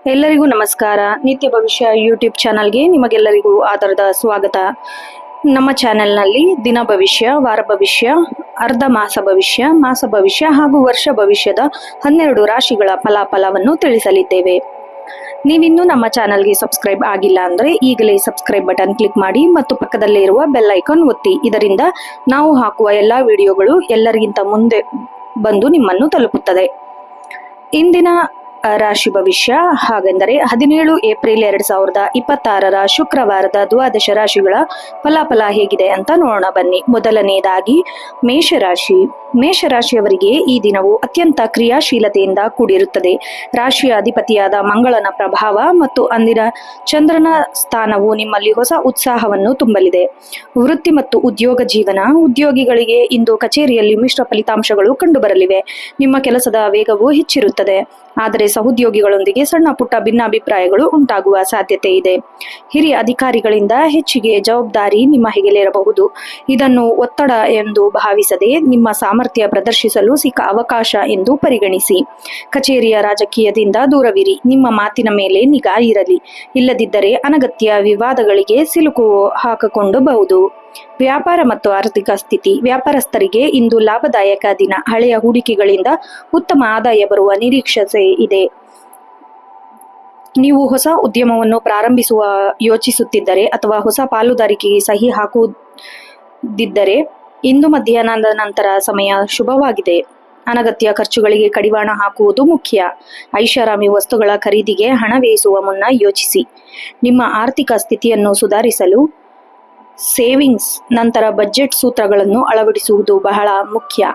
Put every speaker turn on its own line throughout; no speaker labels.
ಎಲ್ಲರಿಗೂ ನಮಸ್ಕಾರ. ನಿತ್ಯ ಭವಿಷ್ಯ ಯೂಟ್ಯೂಬ್ ಚಾನಲ್ಗೆ ನಿಮಗೆಲ್ಲರಿಗೂ ಆಧಾರದ ಸ್ವಾಗತ. ನಮ್ಮ ಚಾನೆಲ್ನಲ್ಲಿ ದಿನ ಭವಿಷ್ಯ, ವಾರ ಭವಿಷ್ಯ, ಅರ್ಧ ಮಾಸ ಭವಿಷ್ಯ, ಮಾಸ ಭವಿಷ್ಯ ಹಾಗೂ ವರ್ಷ ಭವಿಷ್ಯದ 12 ರಾಶಿಗಳ ಫಲಾಫಲವನ್ನು ತಿಳಿಸಲಿದ್ದೇವೆ. ನೀವಿನ್ನೂ ನಮ್ಮ ಚಾನಲ್ಗೆ ಸಬ್ಸ್ಕ್ರೈಬ್ ಆಗಿಲ್ಲ ಅಂದರೆ ಈಗಲೇ ಸಬ್ಸ್ಕ್ರೈಬ್ ಬಟನ್ ಕ್ಲಿಕ್ ಮಾಡಿ ಮತ್ತು ಪಕ್ಕದಲ್ಲೇ ಇರುವ ಬೆಲ್ ಐಕಾನ್ ಒತ್ತಿ. ಇದರಿಂದ ನಾವು ಹಾಕುವ ಎಲ್ಲ ವಿಡಿಯೋಗಳು ಎಲ್ಲರಿಗಿಂತ ಮುಂದೆ ಬಂದು ನಿಮ್ಮನ್ನು ತಲುಪುತ್ತದೆ. ಇಂದಿನ ರಾಶಿ ಭವಿಷ್ಯ ಹಾಗೆಂದರೆ 17 ಏಪ್ರಿಲ್ 2026 ಶುಕ್ರವಾರದ ದ್ವಾದಶ ರಾಶಿಗಳ ಫಲಾಫಲ ಹೇಗಿದೆ ಅಂತ ನೋಡೋಣ ಬನ್ನಿ. ಮೊದಲನೆಯದಾಗಿ ಮೇಷರಾಶಿ. ಮೇಷರಾಶಿಯವರಿಗೆ ಈ ದಿನವು ಅತ್ಯಂತ ಕ್ರಿಯಾಶೀಲತೆಯಿಂದ ಕೂಡಿರುತ್ತದೆ. ರಾಶಿಯ ಅಧಿಪತಿಯಾದ ಮಂಗಳನ ಪ್ರಭಾವ ಮತ್ತು ಅಂದಿನ ಚಂದ್ರನ ಸ್ಥಾನವು ನಿಮ್ಮಲ್ಲಿ ಹೊಸ ಉತ್ಸಾಹವನ್ನು ತುಂಬಲಿದೆ. ವೃತ್ತಿ ಮತ್ತು ಉದ್ಯೋಗ ಜೀವನ. ಉದ್ಯೋಗಿಗಳಿಗೆ ಇಂದು ಕಚೇರಿಯಲ್ಲಿ ಮಿಶ್ರ ಫಲಿತಾಂಶಗಳು ಕಂಡುಬರಲಿವೆ. ನಿಮ್ಮ ಕೆಲಸದ ವೇಗವು ಹೆಚ್ಚಿರುತ್ತದೆ, ಆದರೆ ಸಹೋದ್ಯೋಗಿಗಳೊಂದಿಗೆ ಸಣ್ಣ ಪುಟ್ಟ ಭಿನ್ನಾಭಿಪ್ರಾಯಗಳು ಉಂಟಾಗುವ ಸಾಧ್ಯತೆ ಇದೆ. ಹಿರಿಯ ಅಧಿಕಾರಿಗಳಿಂದ ಹೆಚ್ಚಿಗೆ ಜವಾಬ್ದಾರಿ ನಿಮ್ಮ ಹೆಗಲೇರಬಹುದು. ಇದನ್ನು ಒತ್ತಡ ಎಂದು ಭಾವಿಸದೆ ನಿಮ್ಮ ಸಾಮರ್ಥ್ಯ ಪ್ರದರ್ಶಿಸಲು ಸಿಕ್ಕ ಅವಕಾಶ ಎಂದು ಪರಿಗಣಿಸಿ. ಕಚೇರಿಯ ರಾಜಕೀಯದಿಂದ ದೂರವಿರಿ. ನಿಮ್ಮ ಮಾತಿನ ಮೇಲೆ ನಿಗಾ ಇರಲಿ, ಇಲ್ಲದಿದ್ದರೆ ಅನಗತ್ಯ ವಿವಾದಗಳಿಗೆ ಸಿಲುಕು ಹಾಕಿಕೊಳ್ಳಬಹುದು. ವ್ಯಾಪಾರ ಮತ್ತು ಆರ್ಥಿಕ ಸ್ಥಿತಿ. ವ್ಯಾಪಾರಸ್ಥರಿಗೆ ಇಂದು ಲಾಭದಾಯಕ ದಿನ. ಹಳೆಯ ಹೂಡಿಕೆಗಳಿಂದ ಉತ್ತಮ ಆದಾಯ ಬರುವ ನಿರೀಕ್ಷೆ ಇದೆ. ನೀವು ಹೊಸ ಉದ್ಯಮವನ್ನು ಪ್ರಾರಂಭಿಸುವ ಯೋಚಿಸುತ್ತಿದ್ದರೆ ಅಥವಾ ಹೊಸ ಪಾಲುದಾರಿಕೆಗೆ ಸಹಿ ಹಾಕುವುದಿದ್ದರೆ ಇಂದು ಮಧ್ಯಾಹ್ನದ ನಂತರ ಸಮಯ ಶುಭವಾಗಿದೆ. ಅನಗತ್ಯ ಖರ್ಚುಗಳಿಗೆ ಕಡಿವಾಣ ಹಾಕುವುದು ಮುಖ್ಯ. ಐಷಾರಾಮಿ ವಸ್ತುಗಳ ಖರೀದಿಗೆ ಹಣ ವ್ಯಯಿಸುವ ಮುನ್ನ ಯೋಚಿಸಿ. ನಿಮ್ಮ ಆರ್ಥಿಕ ಸ್ಥಿತಿಯನ್ನು ಸುಧಾರಿಸಲು ಸೇವಿಂಗ್ಸ್ ನಂತರ ಬಜೆಟ್ ಸೂತ್ರಗಳನ್ನು ಅಳವಡಿಸುವುದು ಬಹಳ ಮುಖ್ಯ.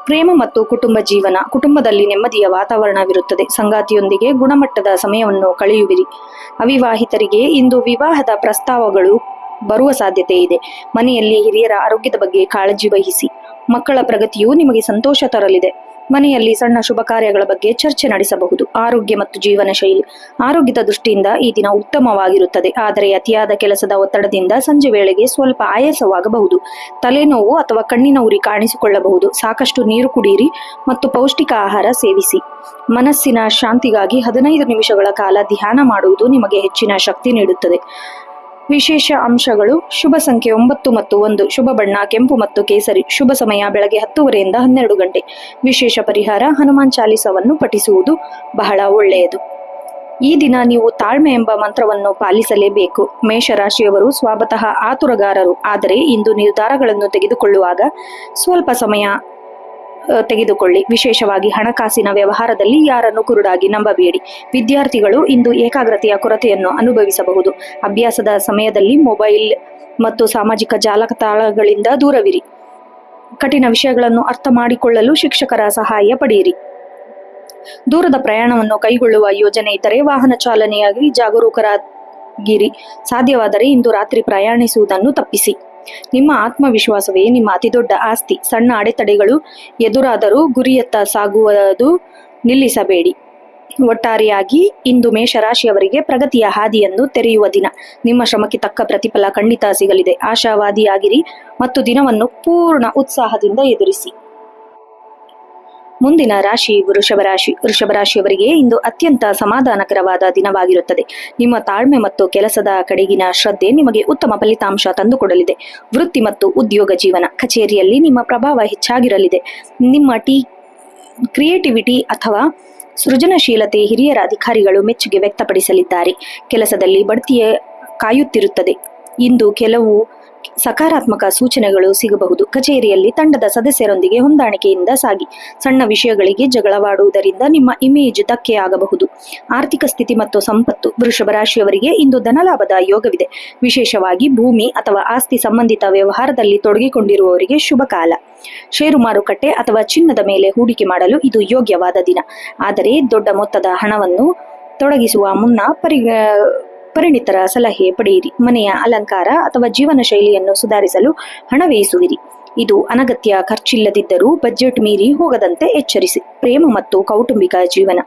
ಪ್ರೇಮ ಮತ್ತು ಕುಟುಂಬ ಜೀವನ. ಕುಟುಂಬದಲ್ಲಿ ನೆಮ್ಮದಿಯ ವಾತಾವರಣವಿರುತ್ತದೆ. ಸಂಗಾತಿಯೊಂದಿಗೆ ಗುಣಮಟ್ಟದ ಸಮಯವನ್ನು ಕಳೆಯುವಿರಿ. ಅವಿವಾಹಿತರಿಗೆ ಇಂದು ವಿವಾಹದ ಪ್ರಸ್ತಾವಗಳು ಬರುವ ಸಾಧ್ಯತೆ ಇದೆ. ಮನೆಯಲ್ಲಿ ಹಿರಿಯರ ಆರೋಗ್ಯದ ಬಗ್ಗೆ ಕಾಳಜಿ ವಹಿಸಿ. ಮಕ್ಕಳ ಪ್ರಗತಿಯು ನಿಮಗೆ ಸಂತೋಷ ತರಲಿದೆ. ಮನೆಯಲ್ಲಿ ಸಣ್ಣ ಶುಭ ಕಾರ್ಯಗಳ ಬಗ್ಗೆ ಚರ್ಚೆ ನಡೆಸಬಹುದು. ಆರೋಗ್ಯ ಮತ್ತು ಜೀವನ ಶೈಲಿ. ಆರೋಗ್ಯದ ದೃಷ್ಟಿಯಿಂದ ಈ ದಿನ ಉತ್ತಮವಾಗಿರುತ್ತದೆ, ಆದರೆ ಅತಿಯಾದ ಕೆಲಸದ ಒತ್ತಡದಿಂದ ಸಂಜೆ ವೇಳೆಗೆ ಸ್ವಲ್ಪ ಆಯಾಸವಾಗಬಹುದು. ತಲೆನೋವು ಅಥವಾ ಕಣ್ಣಿನ ಉರಿ ಕಾಣಿಸಿಕೊಳ್ಳಬಹುದು. ಸಾಕಷ್ಟು ನೀರು ಕುಡಿಯಿರಿ ಮತ್ತು ಪೌಷ್ಟಿಕ ಆಹಾರ ಸೇವಿಸಿ. ಮನಸ್ಸಿನ ಶಾಂತಿಗಾಗಿ 15 ನಿಮಿಷಗಳ ಕಾಲ ಧ್ಯಾನ ಮಾಡುವುದು ನಿಮಗೆ ಹೆಚ್ಚಿನ ಶಕ್ತಿ ನೀಡುತ್ತದೆ. ವಿಶೇಷ ಅಂಶಗಳು: ಶುಭ ಸಂಖ್ಯೆ 9 ಮತ್ತು 1. ಶುಭ ಬಣ್ಣ ಕೆಂಪು ಮತ್ತು ಕೇಸರಿ. ಶುಭ ಸಮಯ ಬೆಳಗ್ಗೆ 10:30 12 ಗಂಟೆ. ವಿಶೇಷ ಪರಿಹಾರ: ಹನುಮಾನ್ ಚಾಲಿಸವನ್ನು ಪಠಿಸುವುದು ಬಹಳ ಒಳ್ಳೆಯದು. ಈ ದಿನ ನೀವು ತಾಳ್ಮೆ ಎಂಬ ಮಂತ್ರವನ್ನು ಪಾಲಿಸಲೇಬೇಕು. ಮೇಷರಾಶಿಯವರು ಸ್ವಭಾವತಃ ಆತುರಗಾರರು, ಆದರೆ ಇಂದು ನಿರ್ಧಾರಗಳನ್ನು ತೆಗೆದುಕೊಳ್ಳುವಾಗ ಸ್ವಲ್ಪ ಸಮಯ ತೆಗೆದುಕೊಳ್ಳಿ. ವಿಶೇಷವಾಗಿ ಹಣಕಾಸಿನ ವ್ಯವಹಾರದಲ್ಲಿ ಯಾರನ್ನು ಕುರುಡಾಗಿ ನಂಬಬೇಡಿ. ವಿದ್ಯಾರ್ಥಿಗಳು ಇಂದು ಏಕಾಗ್ರತೆಯ ಕೊರತೆಯನ್ನು ಅನುಭವಿಸಬಹುದು. ಅಭ್ಯಾಸದ ಸಮಯದಲ್ಲಿ ಮೊಬೈಲ್ ಮತ್ತು ಸಾಮಾಜಿಕ ಜಾಲತಾಣಗಳಿಂದ ದೂರವಿರಿ. ಕಠಿಣ ವಿಷಯಗಳನ್ನು ಅರ್ಥ ಮಾಡಿಕೊಳ್ಳಲು ಶಿಕ್ಷಕರ ಸಹಾಯ ಪಡೆಯಿರಿ. ದೂರದ ಪ್ರಯಾಣವನ್ನು ಕೈಗೊಳ್ಳುವ ಯೋಜನೆ ಇದ್ದರೆ ವಾಹನ ಚಾಲನೆಯಾಗಿ ಜಾಗರೂಕರಾಗಿರಿ. ಸಾಧ್ಯವಾದರೆ ಇಂದು ರಾತ್ರಿ ಪ್ರಯಾಣಿಸುವುದನ್ನು ತಪ್ಪಿಸಿ. ನಿಮ್ಮ ಆತ್ಮವಿಶ್ವಾಸವೇ ನಿಮ್ಮ ಅತಿದೊಡ್ಡ ಆಸ್ತಿ. ಸಣ್ಣ ಅಡೆತಡೆಗಳು ಎದುರಾದರೂ ಗುರಿಯತ್ತ ಸಾಗುವುದು ನಿಲ್ಲಿಸಬೇಡಿ. ಒಟ್ಟಾರೆಯಾಗಿ ಇಂದು ಮೇಷರಾಶಿಯವರಿಗೆ ಪ್ರಗತಿಯ ಹಾದಿಯನ್ನು ತೆರೆಯುವ ದಿನ. ನಿಮ್ಮ ಶ್ರಮಕ್ಕೆ ತಕ್ಕ ಪ್ರತಿಫಲ ಖಂಡಿತ ಸಿಗಲಿದೆ. ಆಶಾವಾದಿಯಾಗಿರಿ ಮತ್ತು ದಿನವನ್ನು ಪೂರ್ಣ ಉತ್ಸಾಹದಿಂದ ಎದುರಿಸಿ. ಮುಂದಿನ ರಾಶಿ ವೃಷಭ ರಾಶಿ. ವೃಷಭ ರಾಶಿಯವರಿಗೆ ಇಂದು ಅತ್ಯಂತ ಸಮಾಧಾನಕರವಾದ ದಿನವಾಗಿರುತ್ತದೆ. ನಿಮ್ಮ ತಾಳ್ಮೆ ಮತ್ತು ಕೆಲಸದ ಕಡೆಗಿನ ಶ್ರದ್ಧೆ ನಿಮಗೆ ಉತ್ತಮ ಫಲಿತಾಂಶ ತಂದುಕೊಡಲಿದೆ. ವೃತ್ತಿ ಮತ್ತು ಉದ್ಯೋಗ ಜೀವನ. ಕಚೇರಿಯಲ್ಲಿ ನಿಮ್ಮ ಪ್ರಭಾವ ಹೆಚ್ಚಾಗಿರಲಿದೆ. ನಿಮ್ಮ ಕ್ರಿಯೇಟಿವಿಟಿ ಅಥವಾ ಸೃಜನಶೀಲತೆ ಹಿರಿಯರ ಅಧಿಕಾರಿಗಳು ಮೆಚ್ಚುಗೆ ವ್ಯಕ್ತಪಡಿಸಲಿದ್ದಾರೆ. ಕೆಲಸದಲ್ಲಿ ಬಡ್ತಿಯೇ ಕಾಯುತ್ತಿರುತ್ತದೆ. ಇಂದು ಕೆಲವು ಸಕಾರಾತ್ಮಕ ಸೂಚನೆಗಳು ಸಿಗಬಹುದು. ಕಚೇರಿಯಲ್ಲಿ ತಂಡದ ಸದಸ್ಯರೊಂದಿಗೆ ಹೊಂದಾಣಿಕೆಯಿಂದ ಸಾಗಿ. ಸಣ್ಣ ವಿಷಯಗಳಿಗೆ ಜಗಳವಾಡುವುದರಿಂದ ನಿಮ್ಮ ಇಮೇಜ್ ಧಕ್ಕೆಯಾಗಬಹುದು. ಆರ್ಥಿಕ ಸ್ಥಿತಿ ಮತ್ತು ಸಂಪತ್ತು. ವೃಷಭ ರಾಶಿಯವರಿಗೆ ಇಂದು ಧನಲಾಭದ ಯೋಗವಿದೆ. ವಿಶೇಷವಾಗಿ ಭೂಮಿ ಅಥವಾ ಆಸ್ತಿ ಸಂಬಂಧಿತ ವ್ಯವಹಾರದಲ್ಲಿ ತೊಡಗಿಕೊಂಡಿರುವವರಿಗೆ ಶುಭ ಕಾಲ. ಷೇರು ಮಾರುಕಟ್ಟೆ ಅಥವಾ ಚಿನ್ನದ ಮೇಲೆ ಹೂಡಿಕೆ ಮಾಡಲು ಇದು ಯೋಗ್ಯವಾದ ದಿನ, ಆದರೆ ದೊಡ್ಡ ಮೊತ್ತದ ಹಣವನ್ನು ತೊಡಗಿಸುವ ಮುನ್ನ ಪರಿಣಿತರ ಸಲಹೆ ಪಡೆಯಿರಿ. ಮನೆಯ ಅಲಂಕಾರ ಅಥವಾ ಜೀವನ ಶೈಲಿಯನ್ನು ಸುಧಾರಿಸಲು ಹಣ ವ್ಯಯಿಸುವಿರಿ. ಇದು ಅನಗತ್ಯ ಖರ್ಚಿಲ್ಲದಿದ್ದರೂ ಬಜೆಟ್ ಮೀರಿ ಹೋಗದಂತೆ ಎಚ್ಚರಿಸಿ. ಪ್ರೇಮ ಮತ್ತು ಕೌಟುಂಬಿಕ ಜೀವನ.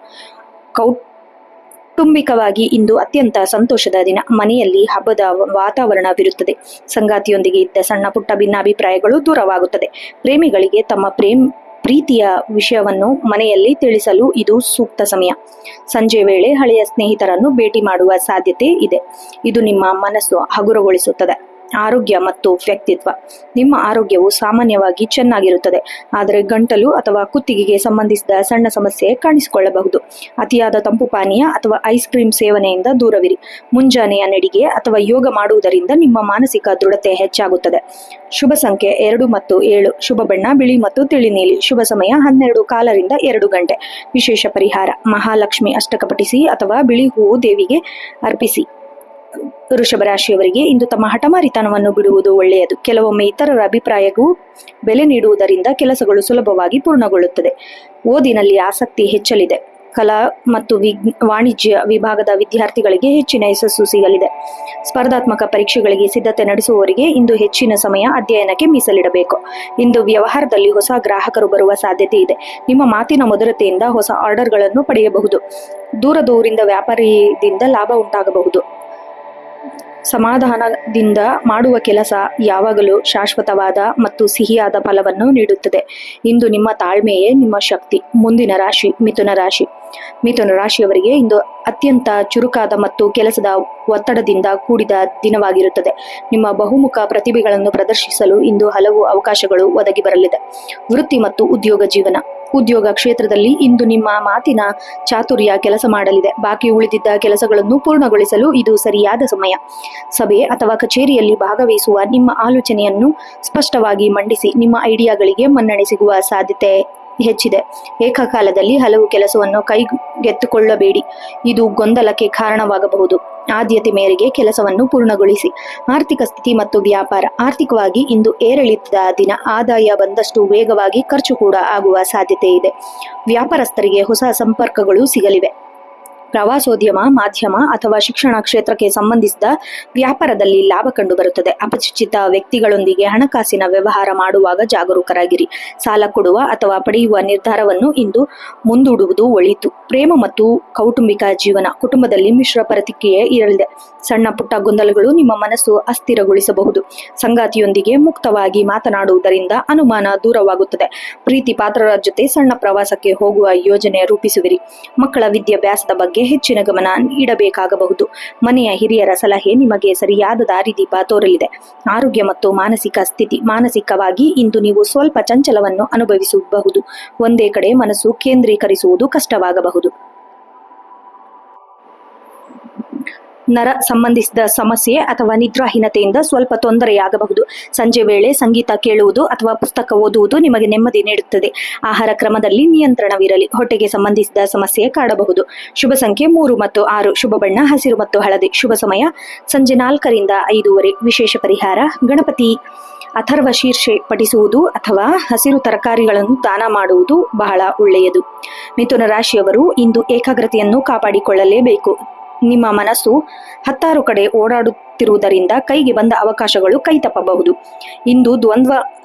ಕೌಟುಂಬಿಕವಾಗಿ ಇಂದು ಅತ್ಯಂತ ಸಂತೋಷದ ದಿನ. ಮನೆಯಲ್ಲಿ ಹಬ್ಬದ ವಾತಾವರಣವಿರುತ್ತದೆ. ಸಂಗಾತಿಯೊಂದಿಗೆ ಇದ್ದ ಸಣ್ಣ ಪುಟ್ಟ ಭಿನ್ನಾಭಿಪ್ರಾಯಗಳು ದೂರವಾಗುತ್ತದೆ. ಪ್ರೇಮಿಗಳಿಗೆ ತಮ್ಮ ಪ್ರೀತಿಯ ವಿಷಯವನ್ನು ಮನೆಯಲ್ಲಿ ತಿಳಿಸಲು ಇದು ಸೂಕ್ತ ಸಮಯ. ಸಂಜೆ ವೇಳೆ ಹಳೆಯ ಸ್ನೇಹಿತರನ್ನು ಭೇಟಿ ಮಾಡುವ ಸಾಧ್ಯತೆ ಇದೆ. ಇದು ನಿಮ್ಮ ಮನಸ್ಸು ಹಗುರಗೊಳಿಸುತ್ತದೆ. ಆರೋಗ್ಯ ಮತ್ತು ವ್ಯಕ್ತಿತ್ವ. ನಿಮ್ಮ ಆರೋಗ್ಯವು ಸಾಮಾನ್ಯವಾಗಿ ಚೆನ್ನಾಗಿರುತ್ತದೆ, ಆದರೆ ಗಂಟಲು ಅಥವಾ ಕುತ್ತಿಗೆಗೆ ಸಂಬಂಧಿಸಿದ ಸಣ್ಣ ಸಮಸ್ಯೆ ಕಾಣಿಸಿಕೊಳ್ಳಬಹುದು. ಅತಿಯಾದ ತಂಪು ಪಾನೀಯ ಅಥವಾ ಐಸ್ ಕ್ರೀಮ್ ಸೇವನೆಯಿಂದ ದೂರವಿರಿ. ಮುಂಜಾನೆಯ ನಡಿಗೆ ಅಥವಾ ಯೋಗ ಮಾಡುವುದರಿಂದ ನಿಮ್ಮ ಮಾನಸಿಕ ದೃಢತೆ ಹೆಚ್ಚಾಗುತ್ತದೆ. ಶುಭ ಸಂಖ್ಯೆ 2 ಮತ್ತು 7. ಶುಭ ಬಣ್ಣ ಬಿಳಿ ಮತ್ತು ತಿಳಿ ನೀಲಿ. ಶುಭ ಸಮಯ 12 ರಿಂದ 2 ಗಂಟೆ. ವಿಶೇಷ ಪರಿಹಾರ: ಮಹಾಲಕ್ಷ್ಮಿ ಅಷ್ಟಕ ಪಠಿಸಿ ಅಥವಾ ಬಿಳಿ ಹೂವು ದೇವಿಗೆ ಅರ್ಪಿಸಿ. ವೃಷಭ ರಾಶಿಯವರಿಗೆ ಇಂದು ತಮ್ಮ ಹಠಮಾರಿತನವನ್ನು ಬಿಡುವುದು ಒಳ್ಳೆಯದು. ಕೆಲವೊಮ್ಮೆ ಇತರರ ಅಭಿಪ್ರಾಯಕ್ಕೂ ಬೆಲೆ ನೀಡುವುದರಿಂದ ಕೆಲಸಗಳು ಸುಲಭವಾಗಿ ಪೂರ್ಣಗೊಳ್ಳುತ್ತದೆ. ಓದಿನಲ್ಲಿ ಆಸಕ್ತಿ ಹೆಚ್ಚಲಿದೆ. ಕಲಾ ಮತ್ತು ವಾಣಿಜ್ಯ ವಿಭಾಗದ ವಿದ್ಯಾರ್ಥಿಗಳಿಗೆ ಹೆಚ್ಚಿನ ಯಶಸ್ಸು ಸಿಗಲಿದೆ. ಸ್ಪರ್ಧಾತ್ಮಕ ಪರೀಕ್ಷೆಗಳಿಗೆ ಸಿದ್ಧತೆ ನಡೆಸುವವರಿಗೆ ಇಂದು ಹೆಚ್ಚಿನ ಸಮಯ ಅಧ್ಯಯನಕ್ಕೆ ಮೀಸಲಿಡಬೇಕು. ಇಂದು ವ್ಯವಹಾರದಲ್ಲಿ ಹೊಸ ಗ್ರಾಹಕರು ಬರುವ ಸಾಧ್ಯತೆ ಇದೆ. ನಿಮ್ಮ ಮಾತಿನ ಮಧುರತೆಯಿಂದ ಹೊಸ ಆರ್ಡರ್ಗಳನ್ನು ಪಡೆಯಬಹುದು. ದೂರದಿಂದ ವ್ಯಾಪಾರಿಯಿಂದ ಲಾಭ ಉಂಟಾಗಬಹುದು. ಸಮಾಧಾನದಿಂದ ಮಾಡುವ ಕೆಲಸ ಯಾವಾಗಲೂ ಶಾಶ್ವತವಾದ ಮತ್ತು ಸಿಹಿಯಾದ ಫಲವನ್ನು ನೀಡುತ್ತದೆ. ಇಂದು ನಿಮ್ಮ ತಾಳ್ಮೆಯೇ ನಿಮ್ಮ ಶಕ್ತಿ. ಮುಂದಿನ ರಾಶಿ ಮಿಥುನ ರಾಶಿ. ಮಿಥುನ ರಾಶಿಯವರಿಗೆ ಇಂದು ಅತ್ಯಂತ ಚುರುಕಾದ ಮತ್ತು ಕೆಲಸದ ಒತ್ತಡದಿಂದ ಕೂಡಿದ ದಿನವಾಗಿರುತ್ತದೆ. ನಿಮ್ಮ ಬಹುಮುಖ ಪ್ರತಿಭೆಗಳನ್ನು ಪ್ರದರ್ಶಿಸಲು ಇಂದು ಹಲವು ಅವಕಾಶಗಳು ಒದಗಿ ಬರಲಿದೆ. ವೃತ್ತಿ ಮತ್ತು ಉದ್ಯೋಗ ಜೀವನ. ಉದ್ಯೋಗ ಕ್ಷೇತ್ರದಲ್ಲಿ ಇಂದು ನಿಮ್ಮ ಮಾತಿನ ಚಾತುರ್ಯ ಕೆಲಸ ಮಾಡಲಿದೆ. ಬಾಕಿ ಉಳಿದಿದ್ದ ಕೆಲಸಗಳನ್ನು ಪೂರ್ಣಗೊಳಿಸಲು ಇದು ಸರಿಯಾದ ಸಮಯ. ಸಭೆ ಅಥವಾ ಕಚೇರಿಯಲ್ಲಿ ಭಾಗವಹಿಸುವ ನಿಮ್ಮ ಆಲೋಚನೆಯನ್ನು ಸ್ಪಷ್ಟವಾಗಿ ಮಂಡಿಸಿ. ನಿಮ್ಮ ಐಡಿಯಾಗಳಿಗೆ ಮನ್ನಣೆ ಸಿಗುವ ಸಾಧ್ಯತೆ ಹೆಚ್ಚಿದೆ. ಏಕಕಾಲದಲ್ಲಿ ಹಲವು ಕೆಲಸವನ್ನು ಕೈಗೆತ್ತಿಕೊಳ್ಳಬೇಡಿ, ಇದು ಗೊಂದಲಕ್ಕೆ ಕಾರಣವಾಗಬಹುದು. ಆದ್ಯತೆ ಮೇರೆಗೆ ಕೆಲಸವನ್ನು ಪೂರ್ಣಗೊಳಿಸಿ. ಆರ್ಥಿಕ ಸ್ಥಿತಿ ಮತ್ತು ವ್ಯಾಪಾರ. ಆರ್ಥಿಕವಾಗಿ ಇಂದು ಏರಿಳಿತದ ದಿನ. ಆದಾಯ ಬಂದಷ್ಟು ವೇಗವಾಗಿ ಖರ್ಚು ಕೂಡ ಆಗುವ ಸಾಧ್ಯತೆ ಇದೆ. ವ್ಯಾಪಾರಸ್ಥರಿಗೆ ಹೊಸ ಸಂಪರ್ಕಗಳು ಸಿಗಲಿವೆ. ಪ್ರವಾಸೋದ್ಯಮ, ಮಾಧ್ಯಮ ಅಥವಾ ಶಿಕ್ಷಣ ಕ್ಷೇತ್ರಕ್ಕೆ ಸಂಬಂಧಿಸಿದ ವ್ಯಾಪಾರದಲ್ಲಿ ಲಾಭ ಕಂಡುಬರುತ್ತದೆ. ಅಪರಿಚಿತ ವ್ಯಕ್ತಿಗಳೊಂದಿಗೆ ಹಣಕಾಸಿನ ವ್ಯವಹಾರ ಮಾಡುವಾಗ ಜಾಗರೂಕರಾಗಿರಿ. ಸಾಲ ಕೊಡುವ ಅಥವಾ ಪಡೆಯುವ ನಿರ್ಧಾರವನ್ನು ಇಂದು ಮುಂದೂಡುವುದು ಒಳಿತು. ಪ್ರೇಮ ಮತ್ತು ಕೌಟುಂಬಿಕ ಜೀವನ. ಕುಟುಂಬದಲ್ಲಿ ಮಿಶ್ರ ಪ್ರತಿಕ್ರಿಯೆ ಇರಲಿದೆ. ಸಣ್ಣ ಪುಟ್ಟ ಗೊಂದಲಗಳು ನಿಮ್ಮ ಮನಸ್ಸು ಅಸ್ಥಿರಗೊಳಿಸಬಹುದು. ಸಂಗಾತಿಯೊಂದಿಗೆ ಮುಕ್ತವಾಗಿ ಮಾತನಾಡುವುದರಿಂದ ಅನುಮಾನ ದೂರವಾಗುತ್ತದೆ. ಪ್ರೀತಿ ಪಾತ್ರರ ಜೊತೆ ಸಣ್ಣ ಪ್ರವಾಸಕ್ಕೆ ಹೋಗುವ ಯೋಜನೆ ರೂಪಿಸುವಿರಿ. ಮಕ್ಕಳ ವಿದ್ಯಾಭ್ಯಾಸದ ಬಗ್ಗೆ ಹೆಚ್ಚಿನ ಗಮನ ನೀಡಬೇಕಾಗಬಹುದು. ಮನೆಯ ಹಿರಿಯರ ಸಲಹೆ ನಿಮಗೆ ಸರಿಯಾದ ದಾರಿದೀಪ ತೋರಲಿದೆ. ಆರೋಗ್ಯ ಮತ್ತು ಮಾನಸಿಕ ಸ್ಥಿತಿ. ಮಾನಸಿಕವಾಗಿ ಇಂದು ನೀವು ಸ್ವಲ್ಪ ಚಂಚಲವನ್ನು ಅನುಭವಿಸಬಹುದು. ಒಂದೇ ಕಡೆ ಮನಸ್ಸು ಕೇಂದ್ರೀಕರಿಸುವುದು ಕಷ್ಟವಾಗಬಹುದು. ನರ ಸಂಬಂಧಿಸಿದ ಸಮಸ್ಯೆ ಅಥವಾ ನಿದ್ರಾಹೀನತೆಯಿಂದ ಸ್ವಲ್ಪ ತೊಂದರೆಯಾಗಬಹುದು. ಸಂಜೆ ವೇಳೆ ಸಂಗೀತ ಕೇಳುವುದು ಅಥವಾ ಪುಸ್ತಕ ಓದುವುದು ನಿಮಗೆ ನೆಮ್ಮದಿ ನೀಡುತ್ತದೆ. ಆಹಾರ ಕ್ರಮದಲ್ಲಿ ನಿಯಂತ್ರಣವಿರಲಿ. ಹೊಟ್ಟೆಗೆ ಸಂಬಂಧಿಸಿದ ಸಮಸ್ಯೆ ಕಾಡಬಹುದು. ಶುಭ ಸಂಖ್ಯೆ 3 ಮತ್ತು 6. ಶುಭ ಬಣ್ಣ ಹಸಿರು ಮತ್ತು ಹಳದಿ. ಶುಭ ಸಮಯ ಸಂಜೆ 4 ರಿಂದ 5. ವಿಶೇಷ ಪರಿಹಾರ: ಗಣಪತಿ ಅಥರ್ವ ಶೀರ್ಷೆ ಪಠಿಸುವುದು ಅಥವಾ ಹಸಿರು ತರಕಾರಿಗಳನ್ನು ದಾನ ಮಾಡುವುದು ಬಹಳ ಒಳ್ಳೆಯದು. ಮಿಥುನ ರಾಶಿಯವರು ಇಂದು ಏಕಾಗ್ರತೆಯನ್ನು ಕಾಪಾಡಿಕೊಳ್ಳಲೇಬೇಕು. ನಿಮ್ಮ ಮನಸ್ಸು 10 ಕಡೆ ಓಡಾಡುತ್ತಿರುವುದರಿಂದ ಕೈಗೆ ಬಂದ ಅವಕಾಶಗಳು ಕೈತಪ್ಪಬಹುದು. ಇಂದು ದ್ವಂದ್ವ